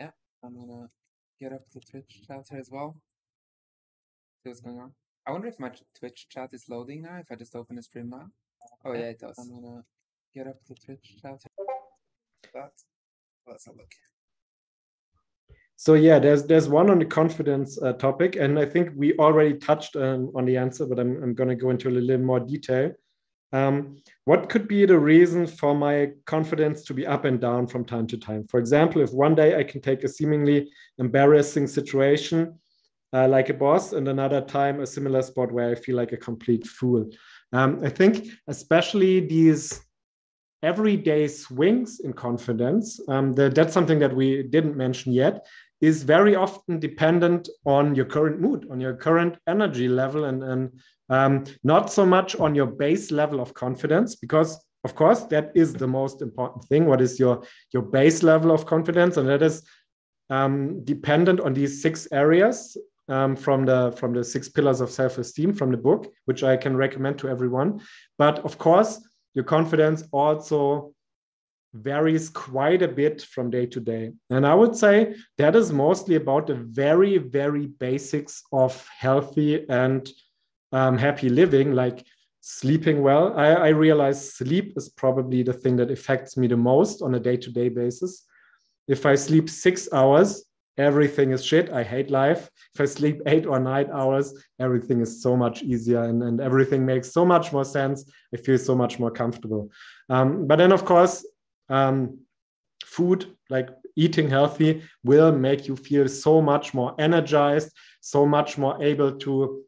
Yeah, I'm going to get up the Twitch chat here as well. See what's going on. I wonder if my Twitch chat is loading now, if I just open the stream now. Oh, yeah, it does. I'm going to get up the Twitch chat. Let's have a look. So yeah, there's one on the confidence topic, and I think we already touched on the answer, but I'm going to go into a little more detail. What could be the reason for my confidence to be up and down from time to time? For example, if one day I can take a seemingly embarrassing situation like a boss, and another time a similar spot where I feel like a complete fool. I think especially these everyday swings in confidence, that's something that we didn't mention yet, is very often dependent on your current mood, on your current energy level, and not so much on your base level of confidence, because of course that is the most important thing. What is your base level of confidence? And that is dependent on these 6 areas from the 6 Pillars of Self-Esteem from the book, which I can recommend to everyone. But of course, your confidence also varies quite a bit from day to day. And I would say that is mostly about the very, very basics of healthy and happy living, like sleeping well. I realize sleep is probably the thing that affects me the most on a day-to-day basis. If I sleep 6 hours, everything is shit. I hate life. If I sleep 8 or 9 hours, everything is so much easier, and everything makes so much more sense. I feel so much more comfortable. But then, of course, food, like eating healthy, will make you feel so much more energized, so much more able to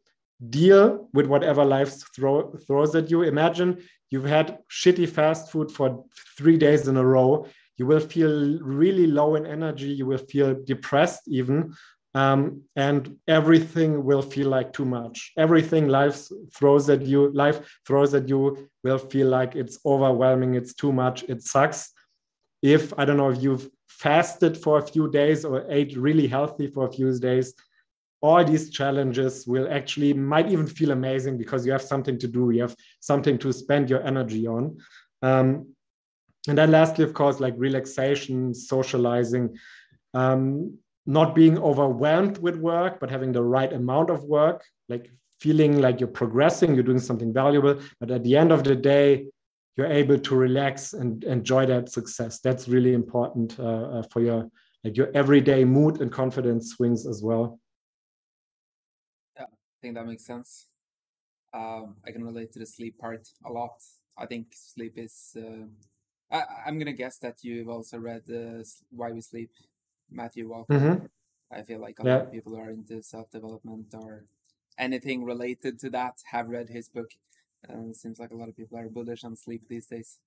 deal with whatever life throws at you. Imagine you've had shitty fast food for 3 days in a row. You will feel really low in energy. You will feel depressed even. And everything will feel like too much. Everything life throws at you will feel like it's overwhelming. It's too much. It sucks. If, I don't know, if you've fasted for a few days or ate really healthy for a few days, all these challenges might even feel amazing because you have something to do. You have something to spend your energy on. And then lastly, of course, like relaxation, socializing, not being overwhelmed with work, but having the right amount of work, like feeling like you're progressing, you're doing something valuable, but at the end of the day, you're able to relax and enjoy that success. That's really important for your everyday mood and confidence swings as well. Yeah, I think that makes sense. I can relate to the sleep part a lot. I think sleep is... I'm going to guess that you've also read Why We Sleep, Matthew Walker. Mm-hmm. I feel like a lot of people who are into self-development or anything related to that have read his book. It seems like a lot of people are bullish on sleep these days.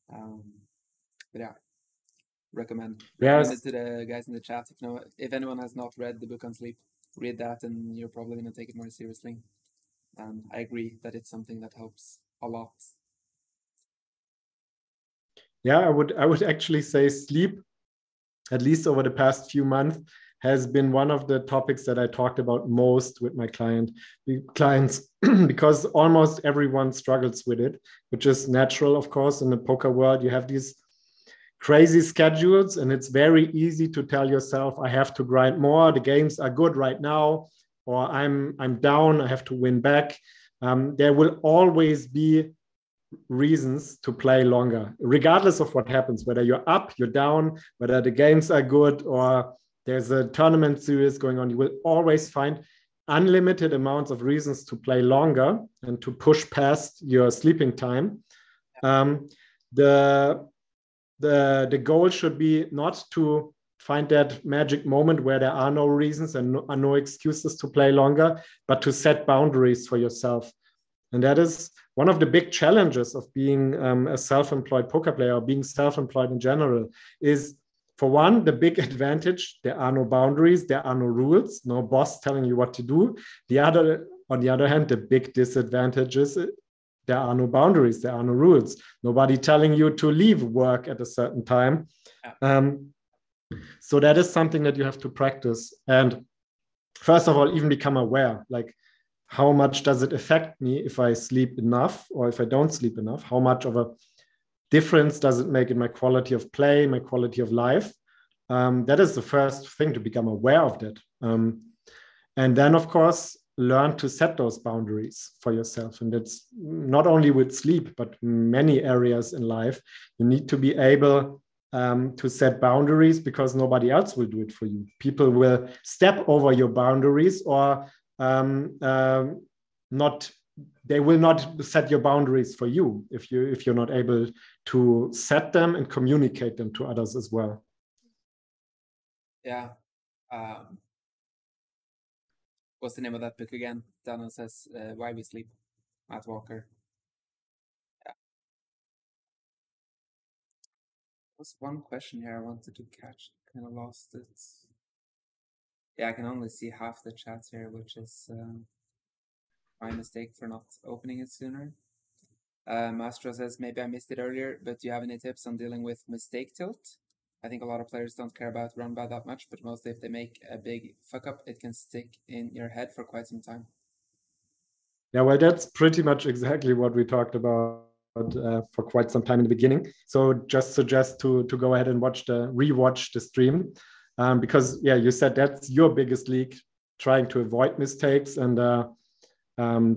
But yeah, recommend it to the guys in the chat. If anyone has not read the book on sleep, read that and you're probably going to take it more seriously. And I agree that it's something that helps a lot. Yeah, I would actually say sleep, at least over the past few months, has been one of the topics that I talked about most with my clients because almost everyone struggles with it, which is natural, of course. In the poker world, you have these crazy schedules, and it's very easy to tell yourself, I have to grind more. The games are good right now, or I'm down. I have to win back. There will always be reasons to play longer, regardless of what happens, whether you're up, you're down, whether the games are good, or there's a tournament series going on. You will always find unlimited amounts of reasons to play longer and to push past your sleeping time. The goal should be not to find that magic moment where there are no reasons and no excuses to play longer, but to set boundaries for yourself. And that is one of the big challenges of being a self-employed poker player, or being self-employed in general, is, for one, the big advantage: there are no boundaries, there are no rules, no boss telling you what to do. On the other hand, the big disadvantage is there are no boundaries, there are no rules, nobody telling you to leave work at a certain time. So that is something that you have to practice. And first of all, even become aware, like, how much does it affect me if I sleep enough or if I don't sleep enough? How much of a difference does it make in my quality of play, my quality of life? That is the first thing, to become aware of that. And then, of course, learn to set those boundaries for yourself. And it's not only with sleep, but many areas in life. You need to be able to set boundaries because nobody else will do it for you. People will step over your boundaries or not. They will not set your boundaries for you if you're not able to set them and communicate them to others as well. Yeah. What's the name of that book again? Daniel says, Why We Sleep, Matt Walker. Yeah. There was one question here I wanted to catch. Kind of lost it. Yeah, I can only see half the chat here, which is my mistake for not opening it sooner. Mastro says, maybe I missed it earlier, but do you have any tips on dealing with mistake tilt? I think a lot of players don't care about run by that much, but mostly if they make a big fuck up, it can stick in your head for quite some time. Yeah, well, that's pretty much exactly what we talked about for quite some time in the beginning. So just suggest to go ahead and rewatch the stream, because yeah, you said that's your biggest league, trying to avoid mistakes and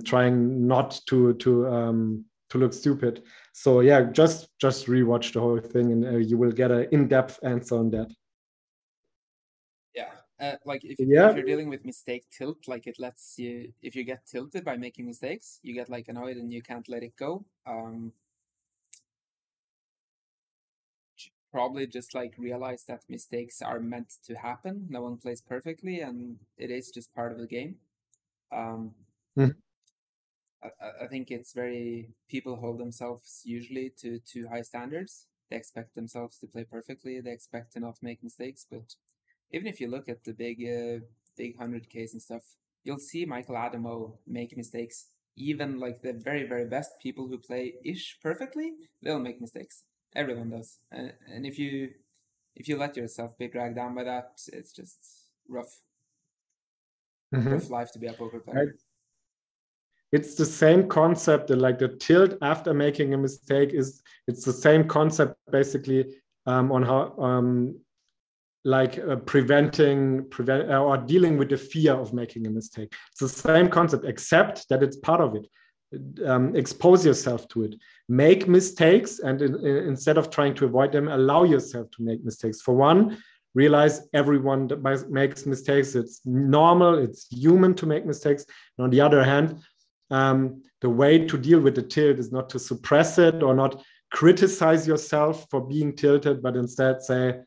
trying not to look stupid. So yeah, just rewatch the whole thing, and you will get an in-depth answer on that. Yeah, like if you're dealing with mistake tilt, like it lets you, if you get tilted by making mistakes, you get like annoyed and you can't let it go. Probably just like realize that mistakes are meant to happen. No one plays perfectly, and it is just part of the game. I think it's people hold themselves usually to too high standards. They expect themselves to play perfectly. They expect to not make mistakes. But even if you look at the big 100Ks and stuff, you'll see Michael Adamo make mistakes. Even like the very, very best people who play ish perfectly, they'll make mistakes. Everyone does. And if you let yourself be dragged down by that, it's just rough. Rough life to be a poker player. It's the same concept, like the tilt after making a mistake it's the same concept basically on how preventing or dealing with the fear of making a mistake. It's the same concept, except that it's part of it. Expose yourself to it, make mistakes, and instead of trying to avoid them, allow yourself to make mistakes. For one, realize everyone that makes mistakes. It's normal, it's human to make mistakes. And on the other hand, the way to deal with the tilt is not to suppress it or not criticize yourself for being tilted, but instead say,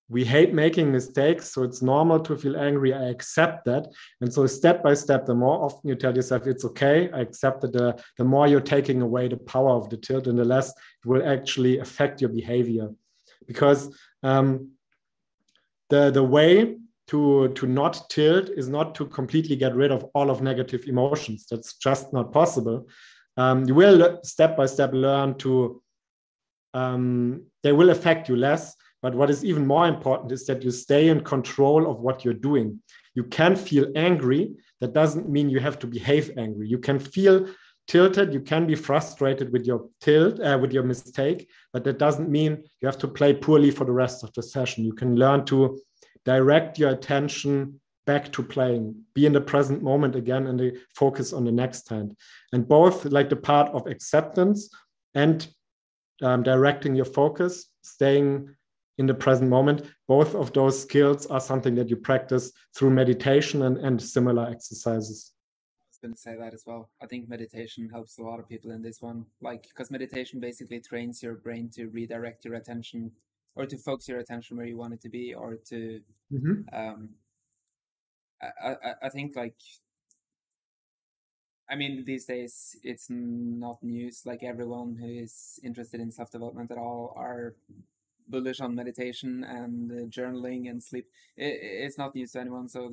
we hate making mistakes, so it's normal to feel angry. I accept that. And so step by step, the more often you tell yourself, it's okay, I accept that, the more you're taking away the power of the tilt, and the less it will actually affect your behavior. Because the way to not tilt is not to completely get rid of all of negative emotions. That's just not possible. You will step by step learn to, they will affect you less. But what is even more important is that you stay in control of what you're doing. You can feel angry. That doesn't mean you have to behave angry. You can feel tilted. You can be frustrated with your with your mistake, but that doesn't mean you have to play poorly for the rest of the session. You can learn to direct your attention back to playing, be in the present moment again, and focus on the next hand. And both, like the part of acceptance and directing your focus, staying in the present moment, both of those skills are something that you practice through meditation and similar exercises. I was going to say that as well. I think meditation helps a lot of people in this one, like, because meditation basically trains your brain to redirect your attention, or to focus your attention where you want it to be, or to I think, like, I mean, these days it's not news. Like, everyone who is interested in self-development at all are bullish on meditation and journaling and sleep. It's not news to anyone, so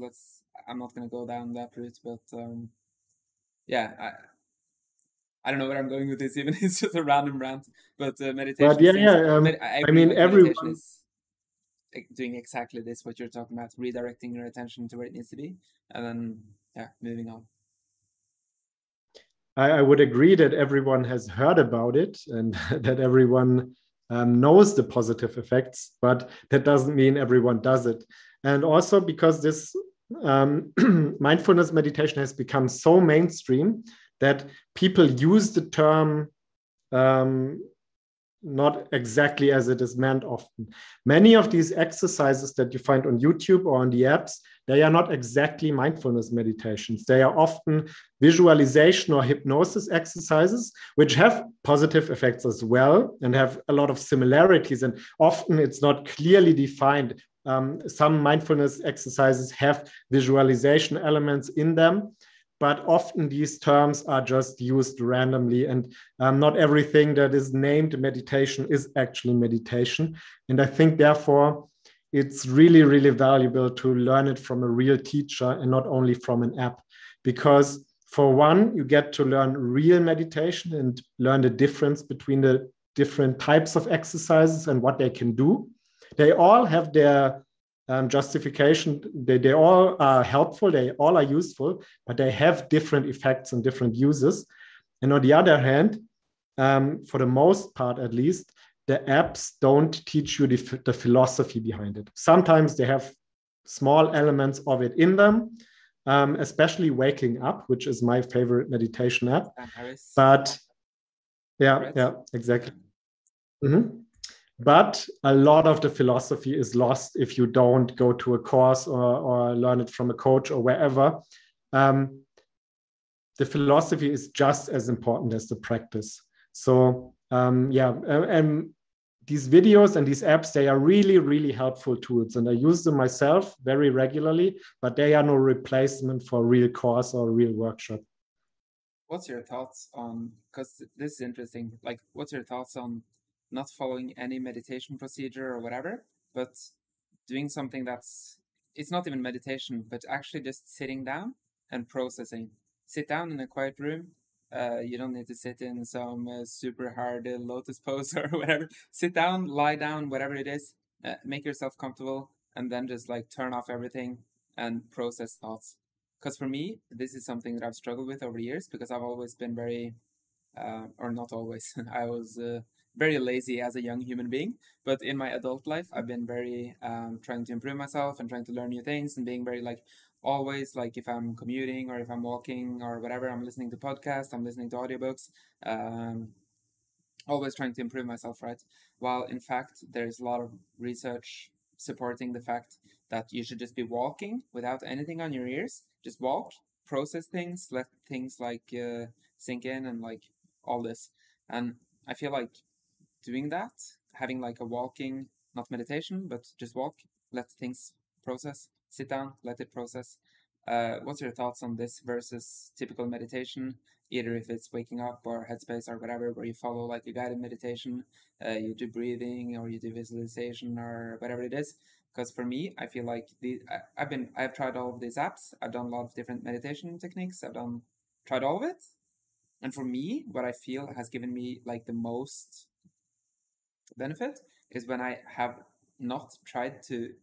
I'm not going to go down that route. But yeah, I don't know where I'm going with this. Even it's just a random rant. But meditation. But yeah. I mean, meditation is doing exactly this, what you're talking about, redirecting your attention to where it needs to be, and then moving on. I would agree that everyone has heard about it and that everyone knows the positive effects, but that doesn't mean everyone does it. And also because this mindfulness meditation has become so mainstream that people use the term not exactly as it is meant often. Many of these exercises that you find on YouTube or on the apps, they are not exactly mindfulness meditations. They are often visualization or hypnosis exercises, which have positive effects as well and have a lot of similarities. And often it's not clearly defined. Some mindfulness exercises have visualization elements in them, but often these terms are just used randomly, and not everything that is named meditation is actually meditation. And I think, therefore, it's really, really valuable to learn it from a real teacher and not only from an app. Because, for one, you get to learn real meditation and learn the difference between the different types of exercises and what they can do. They all have their justification. They all are helpful, they all are useful, but they have different effects and different uses. And on the other hand, for the most part at least, the apps don't teach you the philosophy behind it. Sometimes they have small elements of it in them, especially Waking Up, which is my favorite meditation app. But yeah, exactly. Mm-hmm. But a lot of the philosophy is lost if you don't go to a course or learn it from a coach or wherever. The philosophy is just as important as the practice. So and these videos and these apps, they are really, really helpful tools. And I use them myself very regularly, but they are no replacement for a real course or a real workshop. What's your thoughts on, because this is interesting, like what's your thoughts on not following any meditation procedure or whatever, but doing something it's not even meditation, but actually just sitting down and processing. Sit down in a quiet room. You don't need to sit in some super hard lotus pose or whatever. Sit down, lie down, whatever it is. Make yourself comfortable, and then just like turn off everything and process thoughts. Because for me, this is something that I've struggled with over the years, because I've always been very, or not always, I was very lazy as a young human being. But in my adult life, I've been very trying to improve myself and trying to learn new things, and being very like always, like if I'm commuting or if I'm walking or whatever, I'm listening to podcasts, I'm listening to audiobooks, always trying to improve myself, right? While in fact, there's a lot of research supporting the fact that you should just be walking without anything on your ears. Just walk, process things, let things like sink in, and like all this. And I feel like doing that, having like a walking, not meditation, but just walk, let things process, sit down, let it process. What's your thoughts on this versus typical meditation, either if it's waking up or headspace or whatever, where you follow like a guided meditation, you do breathing or you do visualization or whatever it is? Because for me, I feel like I've tried all of these apps. I've done a lot of different meditation techniques. Tried all of it. And for me, what I feel has given me like the most benefit is when I have not tried to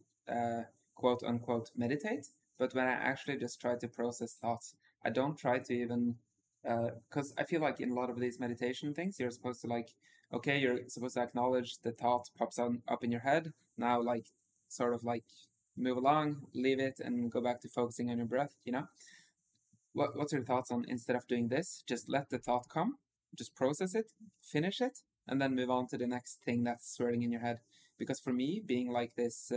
quote unquote meditate, but when I actually just try to process thoughts. I don't try to even, because I feel like in a lot of these meditation things, you're supposed to like, okay, you're supposed to acknowledge the thought pops up in your head. Now, like, sort of like move along, leave it, and go back to focusing on your breath, you know? What's your thoughts on, instead of doing this, just let the thought come, just process it, finish it, and then move on to the next thing that's swirling in your head? Because for me, being like this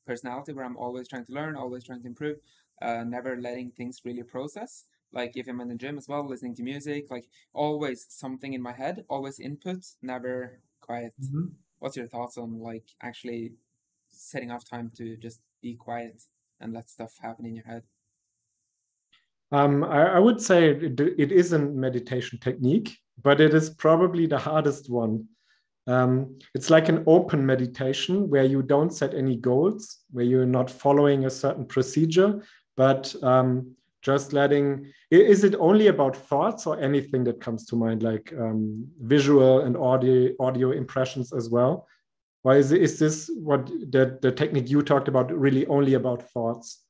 personality where I'm always trying to learn, always trying to improve, never letting things really process. Like if I'm in the gym as well, listening to music, like always something in my head, always input, never quiet. Mm-hmm. What's your thoughts on like actually setting off time to just be quiet and let stuff happen in your head? I would say it is a meditation technique, but it is probably the hardest one. It's like an open meditation where you don't set any goals, where you're not following a certain procedure, but just letting. Is it only about thoughts or anything that comes to mind, like visual and audio impressions as well? Or is this what the technique you talked about really only about thoughts?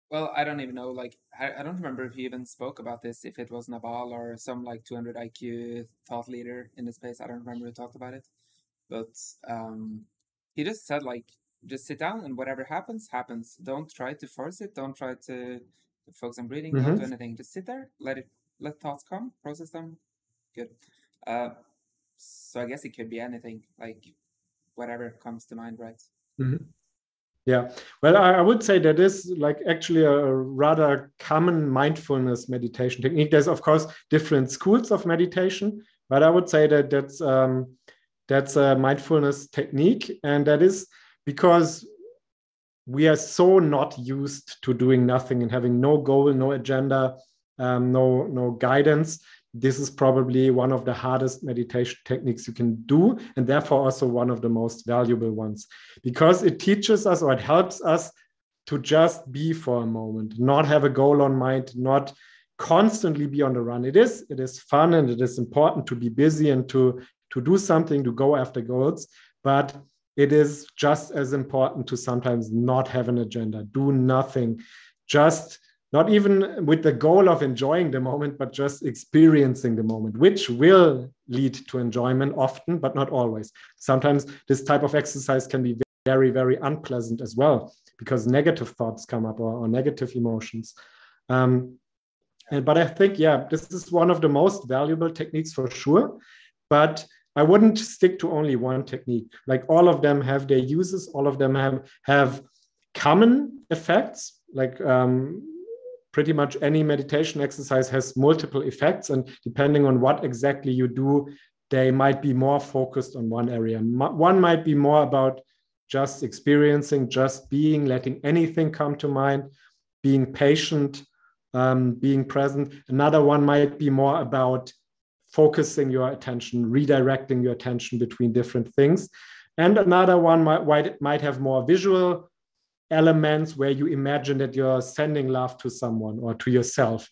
Well, I don't even know. Like, I don't remember if he even spoke about this, if it was Naval or some like 200 IQ thought leader in the space. I don't remember who talked about it. But he just said, like, just sit down and whatever happens, happens. Don't try to force it. Don't try to focus on breathing. Don't do anything. Just sit there, let thoughts come, process them. Good. So I guess it could be anything, like whatever comes to mind, right? Mhm. Yeah, well, I would say that is like actually a rather common mindfulness meditation technique. There's of course different schools of meditation, but I would say that that's a mindfulness technique, and that is because we are so not used to doing nothing and having no goal, no agenda, no guidance. This is probably one of the hardest meditation techniques you can do, and therefore also one of the most valuable ones, because it teaches us or it helps us to just be for a moment, not have a goal on mind, not constantly be on the run. It is fun and it is important to be busy and to do something, to go after goals, but it is just as important to sometimes not have an agenda, do nothing, just not even with the goal of enjoying the moment, but just experiencing the moment, which will lead to enjoyment often, but not always. Sometimes this type of exercise can be very, very unpleasant as well, because negative thoughts come up or negative emotions. But I think, yeah, this is one of the most valuable techniques for sure. But I wouldn't stick to only one technique. Like all of them have their uses, all of them have common effects. Like pretty much any meditation exercise has multiple effects, and depending on what exactly you do, they might be more focused on one area. One might be more about just experiencing, just being, letting anything come to mind, being patient, being present. Another one might be more about focusing your attention, redirecting your attention between different things. And another one might have more visual elements where you imagine that you're sending love to someone or to yourself.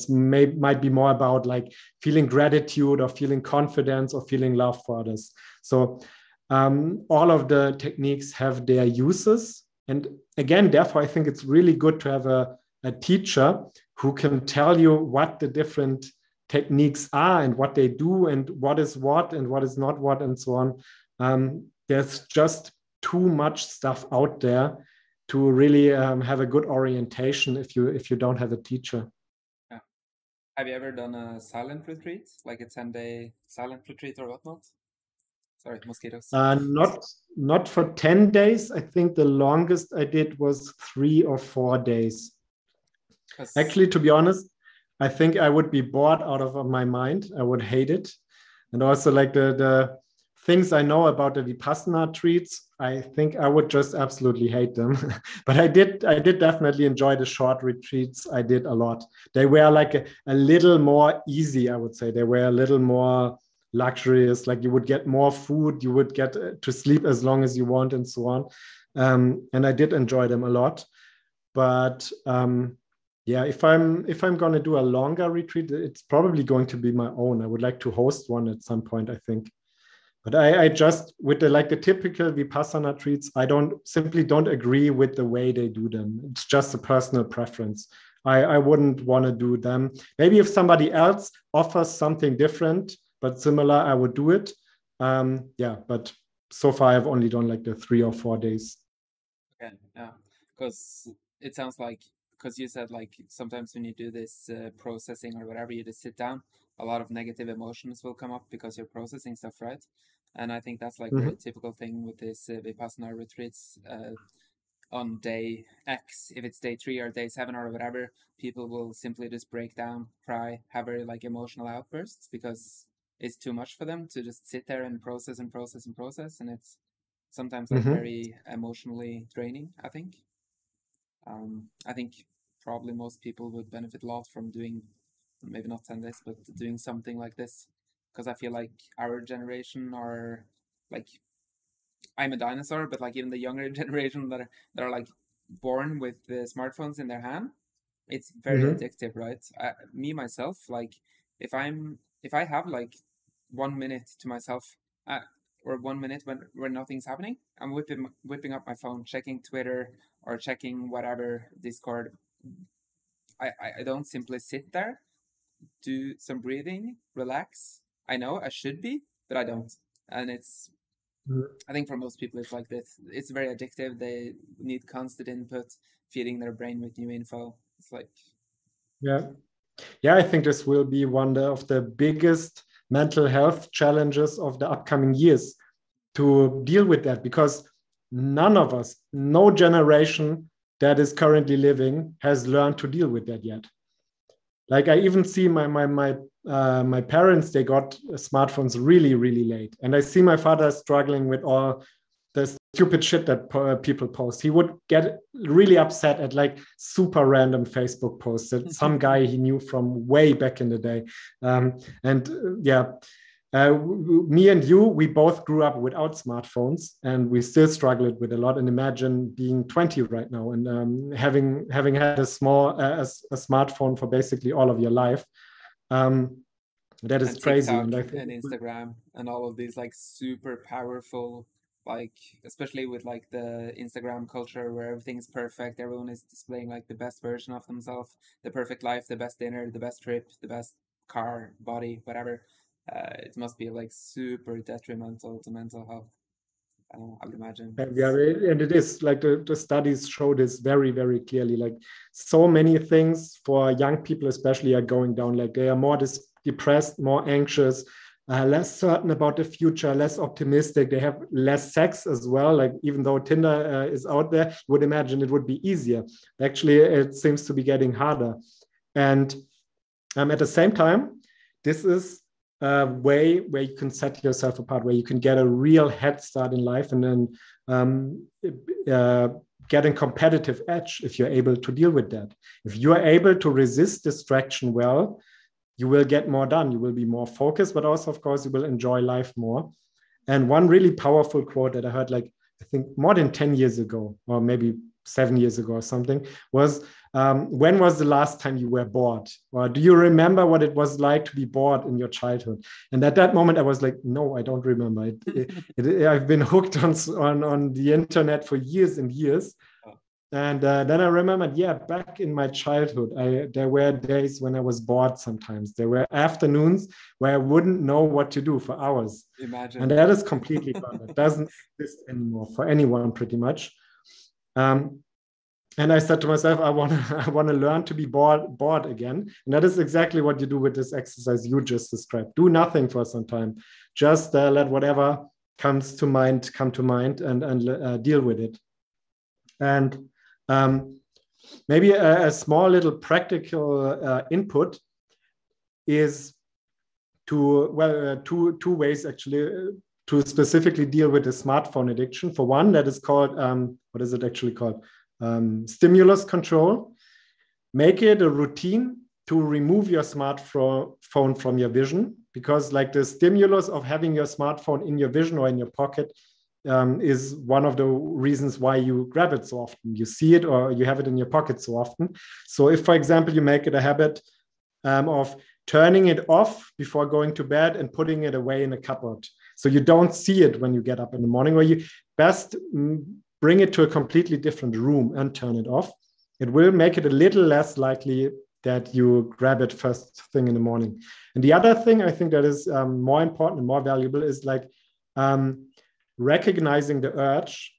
Might be more about like feeling gratitude or feeling confidence or feeling love for others. So all of the techniques have their uses. And again, therefore, I think it's really good to have a teacher who can tell you what the different techniques are and what they do and what is not what and so on. There's just too much stuff out there to really have a good orientation if you don't have a teacher. Yeah. Have you ever done a silent retreat, like a 10-day silent retreat or whatnot? Sorry, mosquitoes. Not for 10 days. I think the longest I did was 3 or 4 days. Actually, to be honest, I think I would be bored out of my mind. I would hate it. And also like the things I know about the Vipassana retreats, I think I would just absolutely hate them. But I did definitely enjoy the short retreats. I did a lot. They were like a little more easy, I would say. They were a little more luxurious. Like you would get more food, you would get to sleep as long as you want and so on. And I did enjoy them a lot. But yeah, if I'm going to do a longer retreat, it's probably going to be my own. I would like to host one at some point, I think. But I just, with the typical Vipassana retreats, I simply don't agree with the way they do them. It's just a personal preference. I wouldn't want to do them. Maybe if somebody else offers something different but similar, I would do it. Yeah, but so far I've only done like the 3 or 4 days. Okay, yeah, because it sounds like, because you said like sometimes when you do this processing or whatever, you just sit down, a lot of negative emotions will come up because you're processing stuff, right? And I think that's like a very typical thing with this Vipassana retreats. On day X, if it's day 3 or day 7 or whatever, people will simply just break down, cry, have very like emotional outbursts because it's too much for them to just sit there and process and process and process, and it's sometimes like very emotionally draining, I think. I think probably most people would benefit a lot from doing, maybe not 10 days, but doing something like this, because I feel like our generation are like, I'm a dinosaur, but like even the younger generation that are like born with the smartphones in their hand, it's very addictive, right? Me myself, like if I have like 1 minute to myself, or 1 minute when nothing's happening, I'm whipping up my phone, checking Twitter or checking whatever Discord. I don't simply sit there, do some breathing, relax. I know I should be, but I don't, and it's. I think for most people it's like this. It's very addictive. They need constant input, feeding their brain with new info. It's like, yeah, I think this will be one of the biggest mental health challenges of the upcoming years to deal with that, because none of us, no generation that is currently living has learned to deal with that yet. Like I even see my parents, they got smartphones really, really late. And I see my father struggling with all the stupid shit that people post. He would get really upset at like super random Facebook posts that some guy he knew from way back in the day. Me and you, we both grew up without smartphones, and we still struggled with a lot. And imagine being 20 right now and having had a smartphone for basically all of your life. That is and crazy. TikTok And I think and Instagram and all of these like super powerful, like especially with like the Instagram culture where everything's perfect, everyone is displaying like the best version of themselves, the perfect life, the best dinner, the best trip, the best car, body, whatever. It must be like super detrimental to mental health. I would imagine. Yeah, and it is like the studies show this very, very clearly. Like so many things for young people, especially, are going down. Like they are more depressed, more anxious, less certain about the future, less optimistic. They have less sex as well. Like even though Tinder is out there, you would imagine it would be easier. Actually, it seems to be getting harder. And at the same time, this is a way where you can set yourself apart, where you can get a real head start in life, and then get a competitive edge if you're able to deal with that. If you are able to resist distraction well, you will get more done. You will be more focused, but also, of course, you will enjoy life more. And one really powerful quote that I heard, like, I think more than 10 years ago, or maybe 7 years ago or something, was when was the last time you were bored? Or do you remember what it was like to be bored in your childhood? And at that moment, I was like, no, I don't remember. I've been hooked on the internet for years and years. And then I remembered, yeah, back in my childhood, there were days when I was bored sometimes. There were afternoons where I wouldn't know what to do for hours. Imagine. And that is completely gone. It doesn't exist anymore for anyone, pretty much. And I said to myself, I want to learn to be bored again. And that is exactly what you do with this exercise you just described. Do nothing for some time. Just let whatever comes to mind come to mind, and deal with it. And maybe a small little practical input is two ways actually to specifically deal with the smartphone addiction. For one, that is called, what is it actually called? Stimulus control. Make it a routine to remove your smartphone from your vision, because like the stimulus of having your smartphone in your vision or in your pocket is one of the reasons why you grab it so often. You see it or you have it in your pocket so often. So if, for example, you make it a habit of turning it off before going to bed and putting it away in a cupboard, so you don't see it when you get up in the morning, or you best bring it to a completely different room and turn it off, it will make it a little less likely that you grab it first thing in the morning. And the other thing I think that is more important and more valuable is like recognizing the urge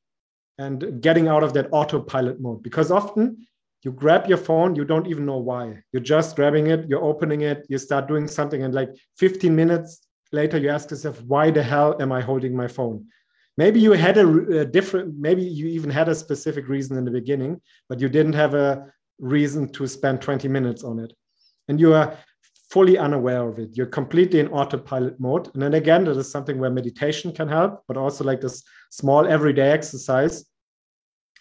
and getting out of that autopilot mode, because often you grab your phone, you don't even know why. You're just grabbing it, you're opening it, you start doing something, and like 15 minutes later, you ask yourself, why the hell am I holding my phone? Maybe you had maybe you even had a specific reason in the beginning, but you didn't have a reason to spend 20 minutes on it. And you are fully unaware of it. You're completely in autopilot mode. And then again, that is something where meditation can help, but also like this small everyday exercise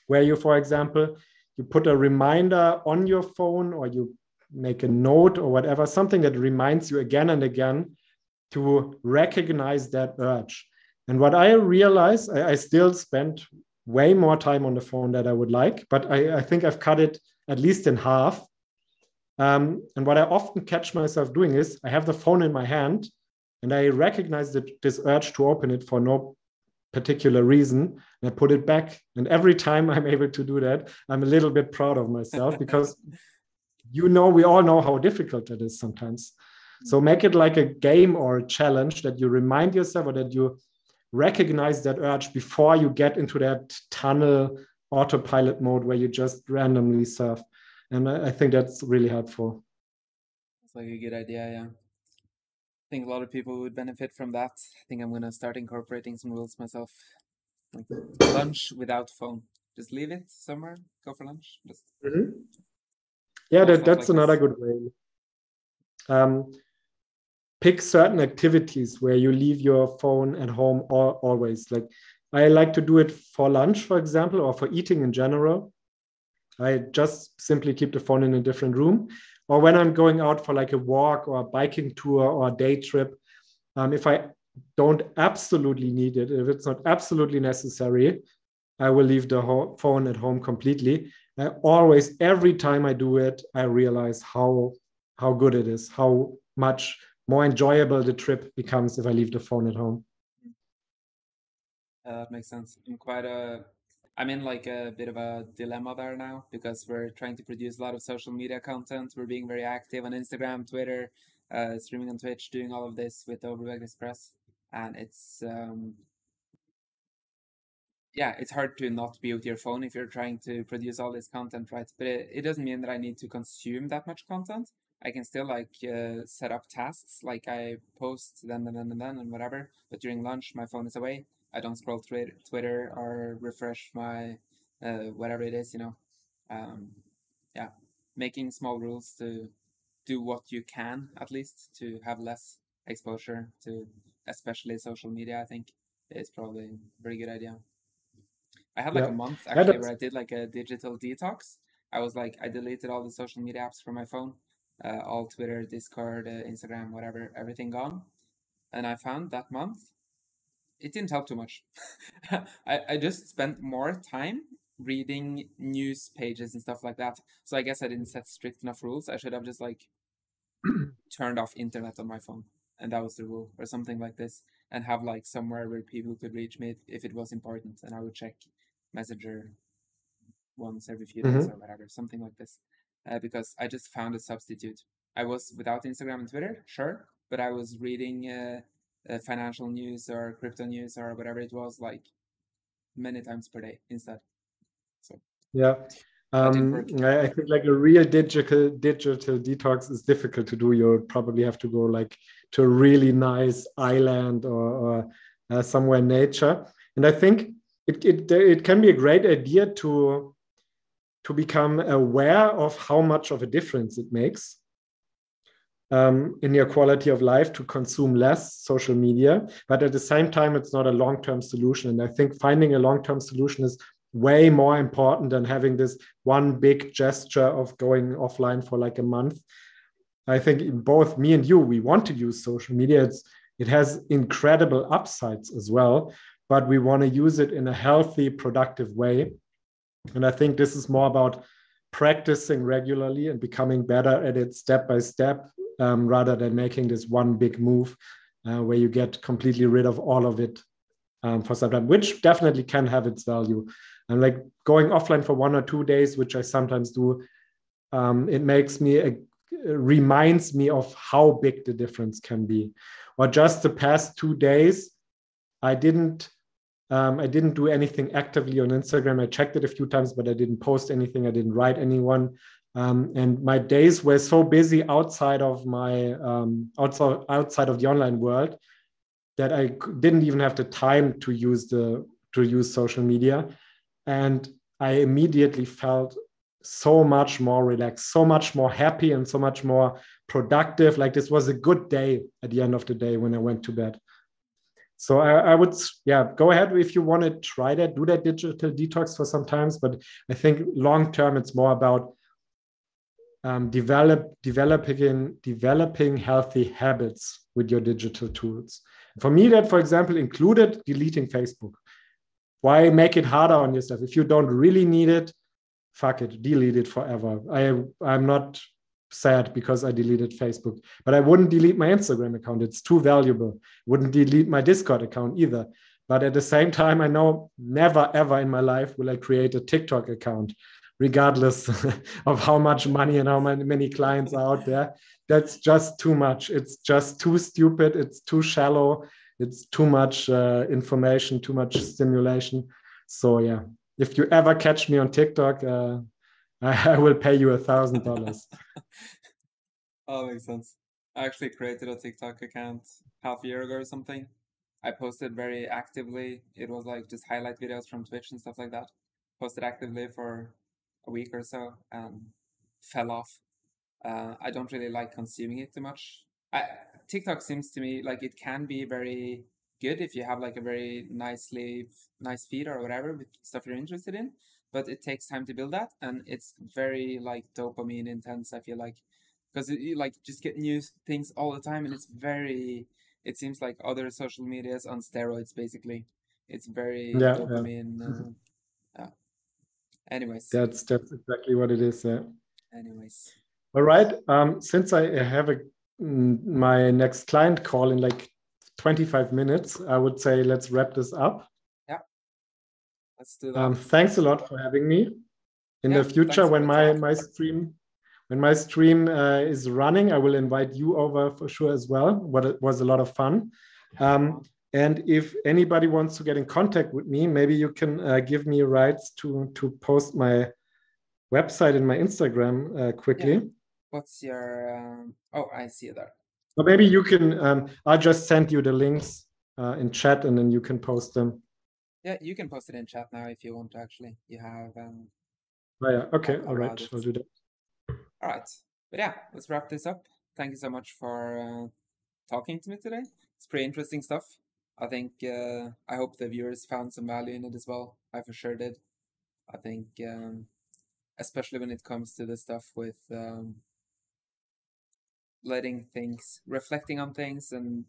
where you, for example, you put a reminder on your phone, or you make a note or whatever, something that reminds you again and again to recognize that urge. And what I realize, I still spend way more time on the phone than I would like, but I think I've cut it at least in half. And what I often catch myself doing is I have the phone in my hand and I recognize this urge to open it for no particular reason, and I put it back. And every time I'm able to do that, I'm a little bit proud of myself, because we all know how difficult that is sometimes. So make it like a game or a challenge that you remind yourself, or that you recognize that urge before you get into that tunnel autopilot mode where you just randomly surf. And I think that's really helpful. It's like a good idea, yeah. think a lot of people would benefit from that. I think I'm going to start incorporating some rules myself. Like lunch without phone. Just leave it somewhere, go for lunch. Just Yeah, small stuff that's like another this. good way. Pick certain activities where you leave your phone at home always. Like I like to do it for lunch, for example, or for eating in general. I just simply keep the phone in a different room. Or when I'm going out for like a walk or a biking tour or a day trip, if I don't absolutely need it, if it's not absolutely necessary, I will leave the phone at home completely. I always, every time I do it, I realize how good it is, how much more enjoyable the trip becomes if I leave the phone at home. That makes sense. I'm in like a bit of a dilemma there now because we're trying to produce a lot of social media content. We're being very active on Instagram, Twitter, streaming on Twitch, doing all of this with overbetexpress, and it's yeah, it's hard to not be with your phone if you're trying to produce all this content, right? But it doesn't mean that I need to consume that much content. I can still like set up tasks, like I post then and whatever. But during lunch, my phone is away. I don't scroll Twitter or refresh my whatever it is, yeah, making small rules to do what you can at least to have less exposure to, especially social media. I think is probably a very good idea. I had like a month Yeah, actually where I did like a digital detox. I deleted all the social media apps from my phone, all Twitter, Discord, Instagram, whatever, everything gone. And I found that month it didn't help too much. I just spent more time reading news pages and stuff like that. So I guess I didn't set strict enough rules. I should have just like turned off internet on my phone, and that was the rule, or something like this, and have like somewhere where people could reach me if it was important, and I would check Messenger once every few days or whatever, something like this, because I just found a substitute. I was without Instagram and Twitter, sure, but I was reading financial news or crypto news or whatever it was, like many times per day instead. So yeah. that didn't work. I think like a real digital detox is difficult to do. You'll probably have to go like to a really nice island or somewhere in nature. And I think it can be a great idea to become aware of how much of a difference it makes in your quality of life to consume less social media. But at the same time, it's not a long-term solution. And I think finding a long-term solution is way more important than having this one big gesture of going offline for like a month. I think both me and you, we want to use social media. It has incredible upsides as well, but we want to use it in a healthy, productive way. And I think this is more about practicing regularly and becoming better at it step by step, rather than making this one big move where you get completely rid of all of it for some time, which definitely can have its value. And like going offline for 1 or 2 days, which I sometimes do, it reminds me of how big the difference can be. Or just the past 2 days, I didn't do anything actively on Instagram. I checked it a few times, but I didn't post anything. I didn't write anyone. And my days were so busy outside of my outside of the online world that I didn't even have the time to use social media. And I immediately felt so much more relaxed, so much more happy, and so much more productive. Like this was a good day at the end of the day when I went to bed. So I would, go ahead if you want to try that, do that digital detox for some times. But I think long term, it's more about developing healthy habits with your digital tools. For me, that, for example, included deleting Facebook. Why make it harder on yourself? If you don't really need it, fuck it, delete it forever. I'm not sad because I deleted Facebook, but I wouldn't delete my Instagram account. It's too valuable. Wouldn't delete my Discord account either. But at the same time, I know never ever in my life will I create a TikTok account, regardless of how much money and how many clients are out there. That's just too much. It's just too stupid. It's too shallow. It's too much information, too much stimulation. So yeah, if you ever catch me on TikTok, I will pay you $1,000. Oh, makes sense. I actually created a TikTok account half a year ago or something. I posted very actively. It was like just highlight videos from Twitch and stuff like that. Posted actively for a week or so and fell off. I don't really like consuming it too much. TikTok seems to me like it can be very good if you have like a very nice feed or whatever with stuff you're interested in, but it takes time to build that, and it's very like dopamine intense. I feel like because you like just get new things all the time, and it's very. It seems like other social medias on steroids, basically. It's very Yeah, dopamine. Yeah. Anyways. that's exactly what it is. Yeah. Anyways. All right. Since I have my next client call in like 25 minutes, I would say let's wrap this up. Yeah. Let's do that. Thanks a lot for having me. In the future, thanks for when the talk. my stream is running, I will invite you over for sure as well. But it was a lot of fun. And if anybody wants to get in contact with me, maybe you can give me rights to post my website in my Instagram quickly. Yeah. What's your? Oh, I see it there. Or maybe you can. I'll just send you the links in chat, and then you can post them. Yeah, you can post it in chat now if you want to. Actually, you have. Oh, yeah. Okay. All right. I'll do that. All right. But yeah, let's wrap this up. Thank you so much for talking to me today. It's pretty interesting stuff. I think I hope the viewers found some value in it as well. I for sure did. I think especially when it comes to the stuff with reflecting on things and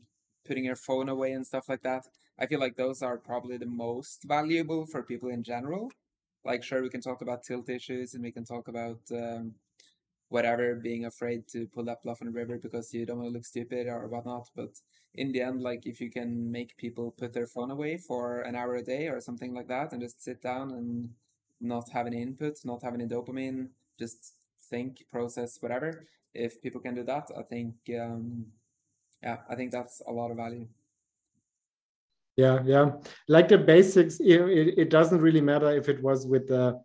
putting your phone away and stuff like that. I feel like those are probably the most valuable for people in general. Like, sure, we can talk about tilt issues and we can talk about whatever, being afraid to pull that bluff in the river because you don't want to look stupid or whatnot. But in the end, like if you can make people put their phone away for an hour a day or something like that and just sit down and not have any input, not have any dopamine, just think, process, whatever. If people can do that, I think, I think that's a lot of value. Yeah. Like the basics, it doesn't really matter if it was with the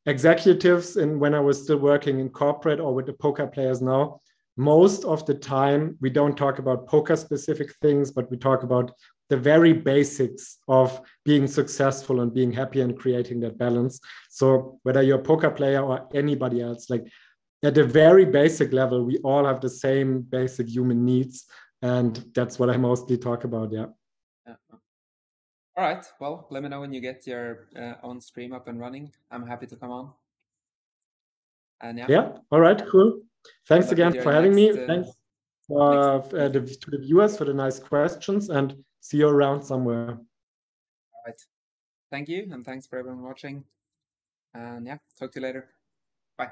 executives and when I was still working in corporate or with the poker players now. Most of the time, we don't talk about poker specific things, but we talk about the very basics of being successful and being happy and creating that balance. So whether you're a poker player or anybody else, like at a very basic level, we all have the same basic human needs. And that's what I mostly talk about. Yeah. All right. Well, let me know when you get your own stream up and running. I'm happy to come on. And yeah. All right. Cool. Thanks again for having me. Thanks to the viewers for the nice questions, and see you around somewhere. All right. Thank you. And thanks for everyone watching. And yeah, talk to you later. Bye.